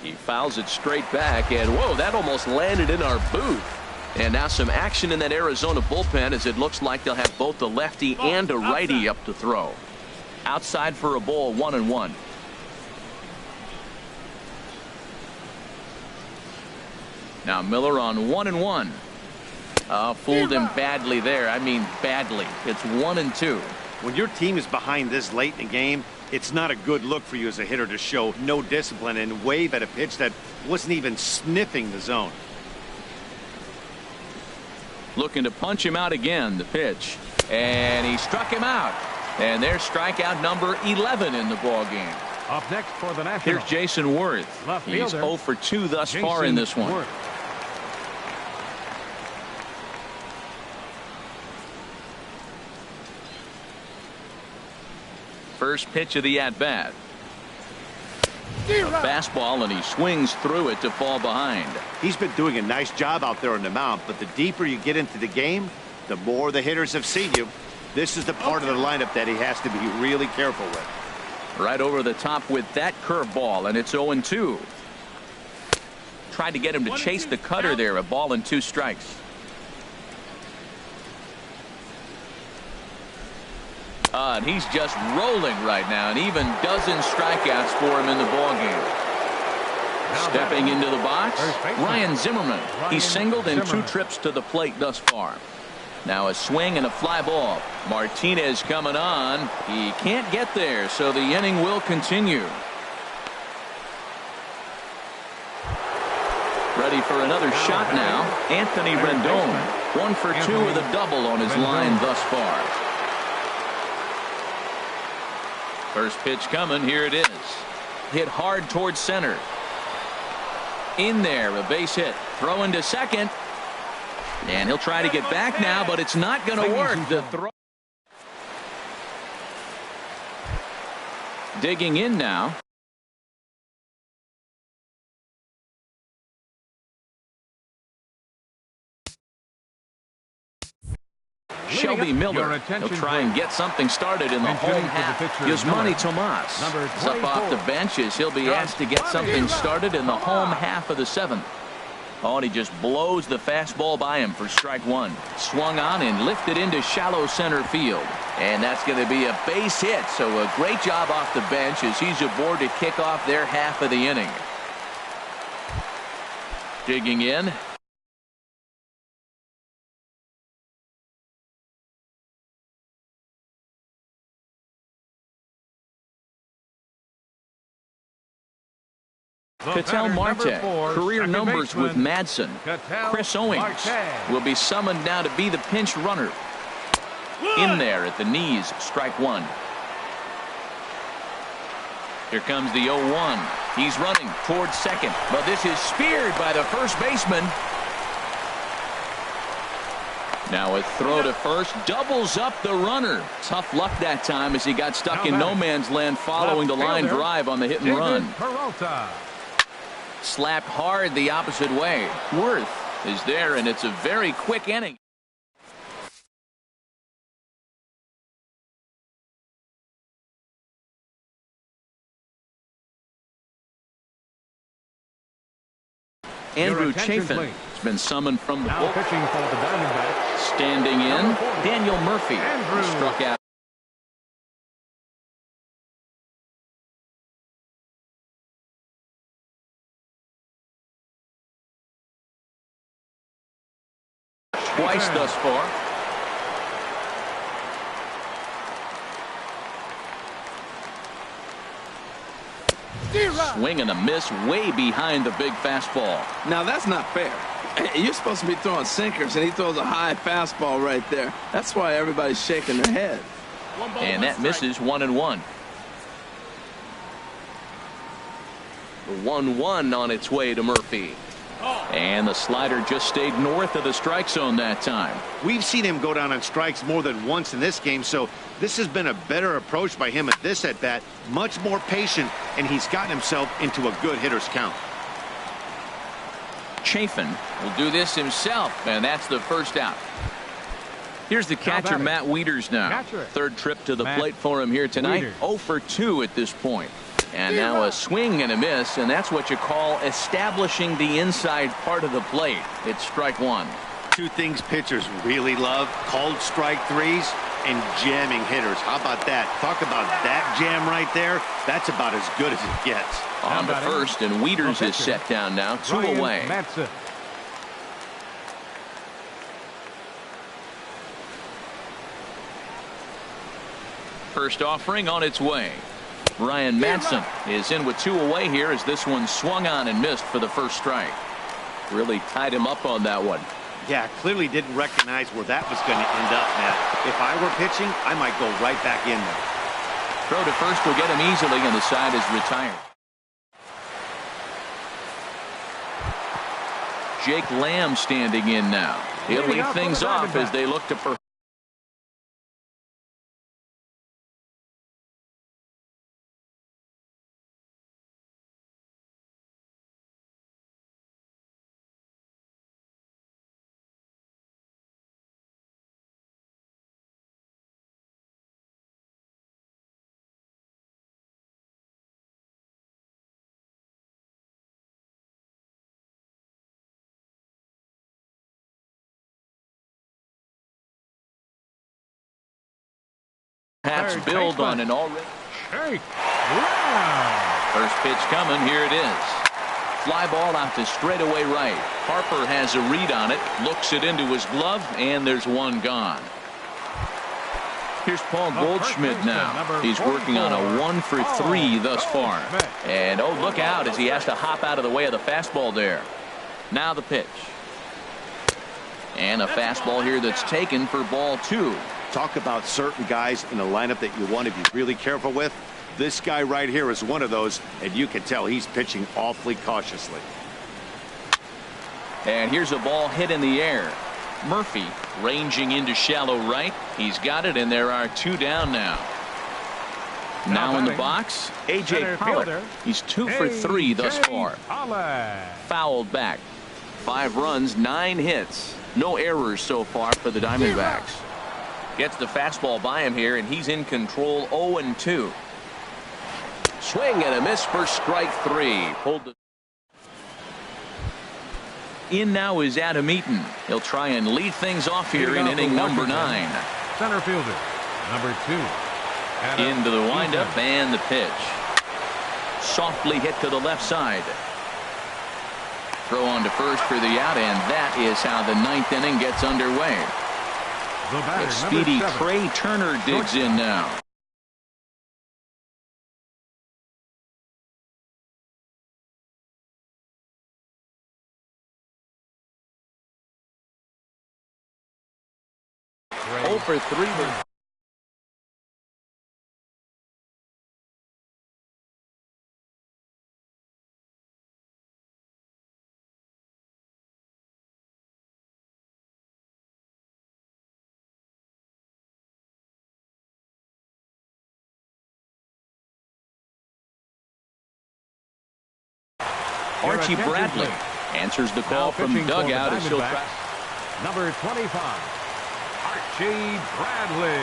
He fouls it straight back, and whoa, that almost landed in our booth. And now some action in that Arizona bullpen, as it looks like they'll have both a lefty and a righty up to throw. Outside for a ball, 1-1. Now Miller on 1-1. Fooled him badly there. I mean badly. It's 1-2. When your team is behind this late in the game, it's not a good look for you as a hitter to show no discipline and wave at a pitch that wasn't even sniffing the zone. Looking to punch him out again, the pitch. And he struck him out. And there's strikeout number 11 in the ball game. Up next for the Nationals, here's Jason Worth. left He's fielder, 0 for 2 thus Jason far in this one. Worth. First pitch of the at-bat. A fastball, and he swings through it to fall behind. He's been doing a nice job out there on the mound, but the deeper you get into the game, the more the hitters have seen you. This is the part of the lineup that he has to be really careful with. Right over the top with that curveball, and it's 0-2. Tried to get him to chase the cutter there, a ball and 2 strikes. And he's just rolling right now, and even dozen strikeouts for him in the ball game. Stepping into the box, Ryan Zimmerman. He's singled in 2 trips to the plate thus far. Now a swing and a fly ball. Martinez coming on. He can't get there, so the inning will continue. Ready for another shot now. Anthony Rendon. 1 for 2 with a double on his line thus far. First pitch coming. Here it is. Hit hard towards center. In there, a base hit. Throw into second. And he'll try to get back now, but it's not going to work. The throw. Digging in now. Shelby Miller. He'll try and get something started in the home half. Yasmani Tomas is up off the benches. He'll be asked to get something started in the home half of the 7th. Oh, and he just blows the fastball by him for strike 1. Swung on and lifted into shallow center field. And that's going to be a base hit. So a great job off the bench as he's aboard to kick off their half of the inning. Digging in. Ketel Marte, career numbers with Madsen. Chris Owings will be summoned now to be the pinch runner. In there at the knees, strike 1. Here comes the 0-1. He's running towards second, but this is speared by the first baseman. Now a throw to first, doubles up the runner. Tough luck that time as he got stuck in no man's land following the line drive on the hit and run. Slapped hard the opposite way. Worth is there, and it's a very quick inning. Andrew attention, Chafin please. has been summoned from the Now bullpen. pitching for the Diamondbacks. Standing in, Number 40. Daniel Murphy, who Andrew. struck out. Twice thus far. Swing and a miss way behind the big fastball. Now, that's not fair. You're supposed to be throwing sinkers, and he throws a high fastball right there. That's why everybody's shaking their head. And that misses 1-1. The 1-1 on its way to Murphy. And the slider just stayed north of the strike zone that time. We've seen him go down on strikes more than once in this game, so this has been a better approach by him at this at-bat. Much more patient, and he's gotten himself into a good hitter's count. Chafin will do this himself, and that's the first out. Here's the catcher, Matt Wieters now. Catcher. Third trip to the Matt plate for him here tonight. Wieters. 0 for 2 at this point. And now a swing and a miss, and that's what you call establishing the inside part of the plate. It's strike one. Two things pitchers really love: called strike threes and jamming hitters. How about that? Talk about that jam right there. That's about as good as it gets. On to first, and Wieters is set down now, 2 away. Madsen. First offering on its way. Ryan Madsen is in with 2 away here as this one swung on and missed for the first strike. Really tied him up on that one. Yeah, clearly didn't recognize where that was going to end up, Matt. If I were pitching, I might go right back in there. Throw to first will get him easily, and the side is retired. Jake Lamb standing in now. He'll lead things off as they look to perhaps build on an already. First pitch coming. Here it is. Fly ball out to straightaway right. Harper has a read on it, looks it into his glove, and there's one gone. Here's Paul Goldschmidt now. He's working on a 1 for 3 thus far. And oh, look out as he has to hop out of the way of the fastball there. Now the pitch. And a fastball here that's taken for ball 2. Talk about certain guys in a lineup that you want to be really careful with. This guy right here is one of those, and you can tell he's pitching awfully cautiously. And here's a ball hit in the air. Murphy ranging into shallow right. He's got it, and there are 2 down now. Now in the box, A.J. Pollock. He's 2 for 3 thus far. Fouled back. 5 runs, 9 hits. No errors so far for the Diamondbacks. Gets the fastball by him here, and he's in control. 0-2. Swing and a miss for strike 3. Pulled the in now is Adam Eaton. He'll try and lead things off here in inning number 9. Center fielder, number 2. Into the windup and the pitch. Softly hit to the left side. Throw on to first for the out, and that is how the 9th inning gets underway. The speedy Trey Turner digs in now. Trey. 0 for 3. Archie Bradley answers the call from dugout as he'll try. Number 25, Archie Bradley.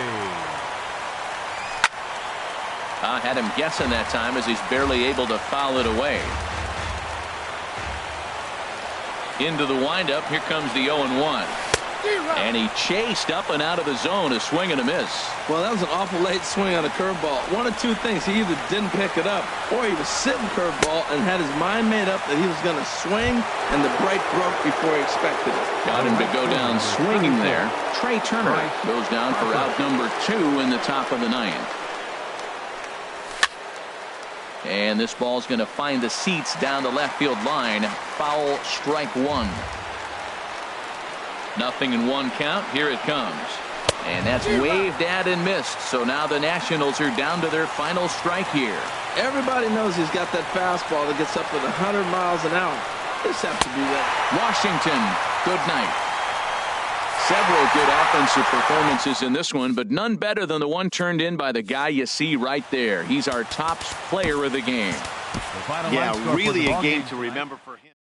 I had him guessing that time as he's barely able to foul it away. Into the windup. Here comes the 0-1. And he chased up and out of the zone, a swing and a miss. Well, that was an awful late swing on a curveball. One of two things. He either didn't pick it up or he was sitting curveball and had his mind made up that he was going to swing, and the break broke before he expected it. Got him to go down swinging there. Trey Turner goes down for out number 2 in the top of the 9th. And this ball's going to find the seats down the left field line. Foul, strike 1. Nothing in 1 count. Here it comes. And that's waved at and missed. So now the Nationals are down to their final strike here. Everybody knows he's got that fastball that gets up with 100 miles an hour. Just have to be ready. Washington, good night. Several good offensive performances in this one, but none better than the one turned in by the guy you see right there. He's our top player of the game. Yeah, really a game to remember for him.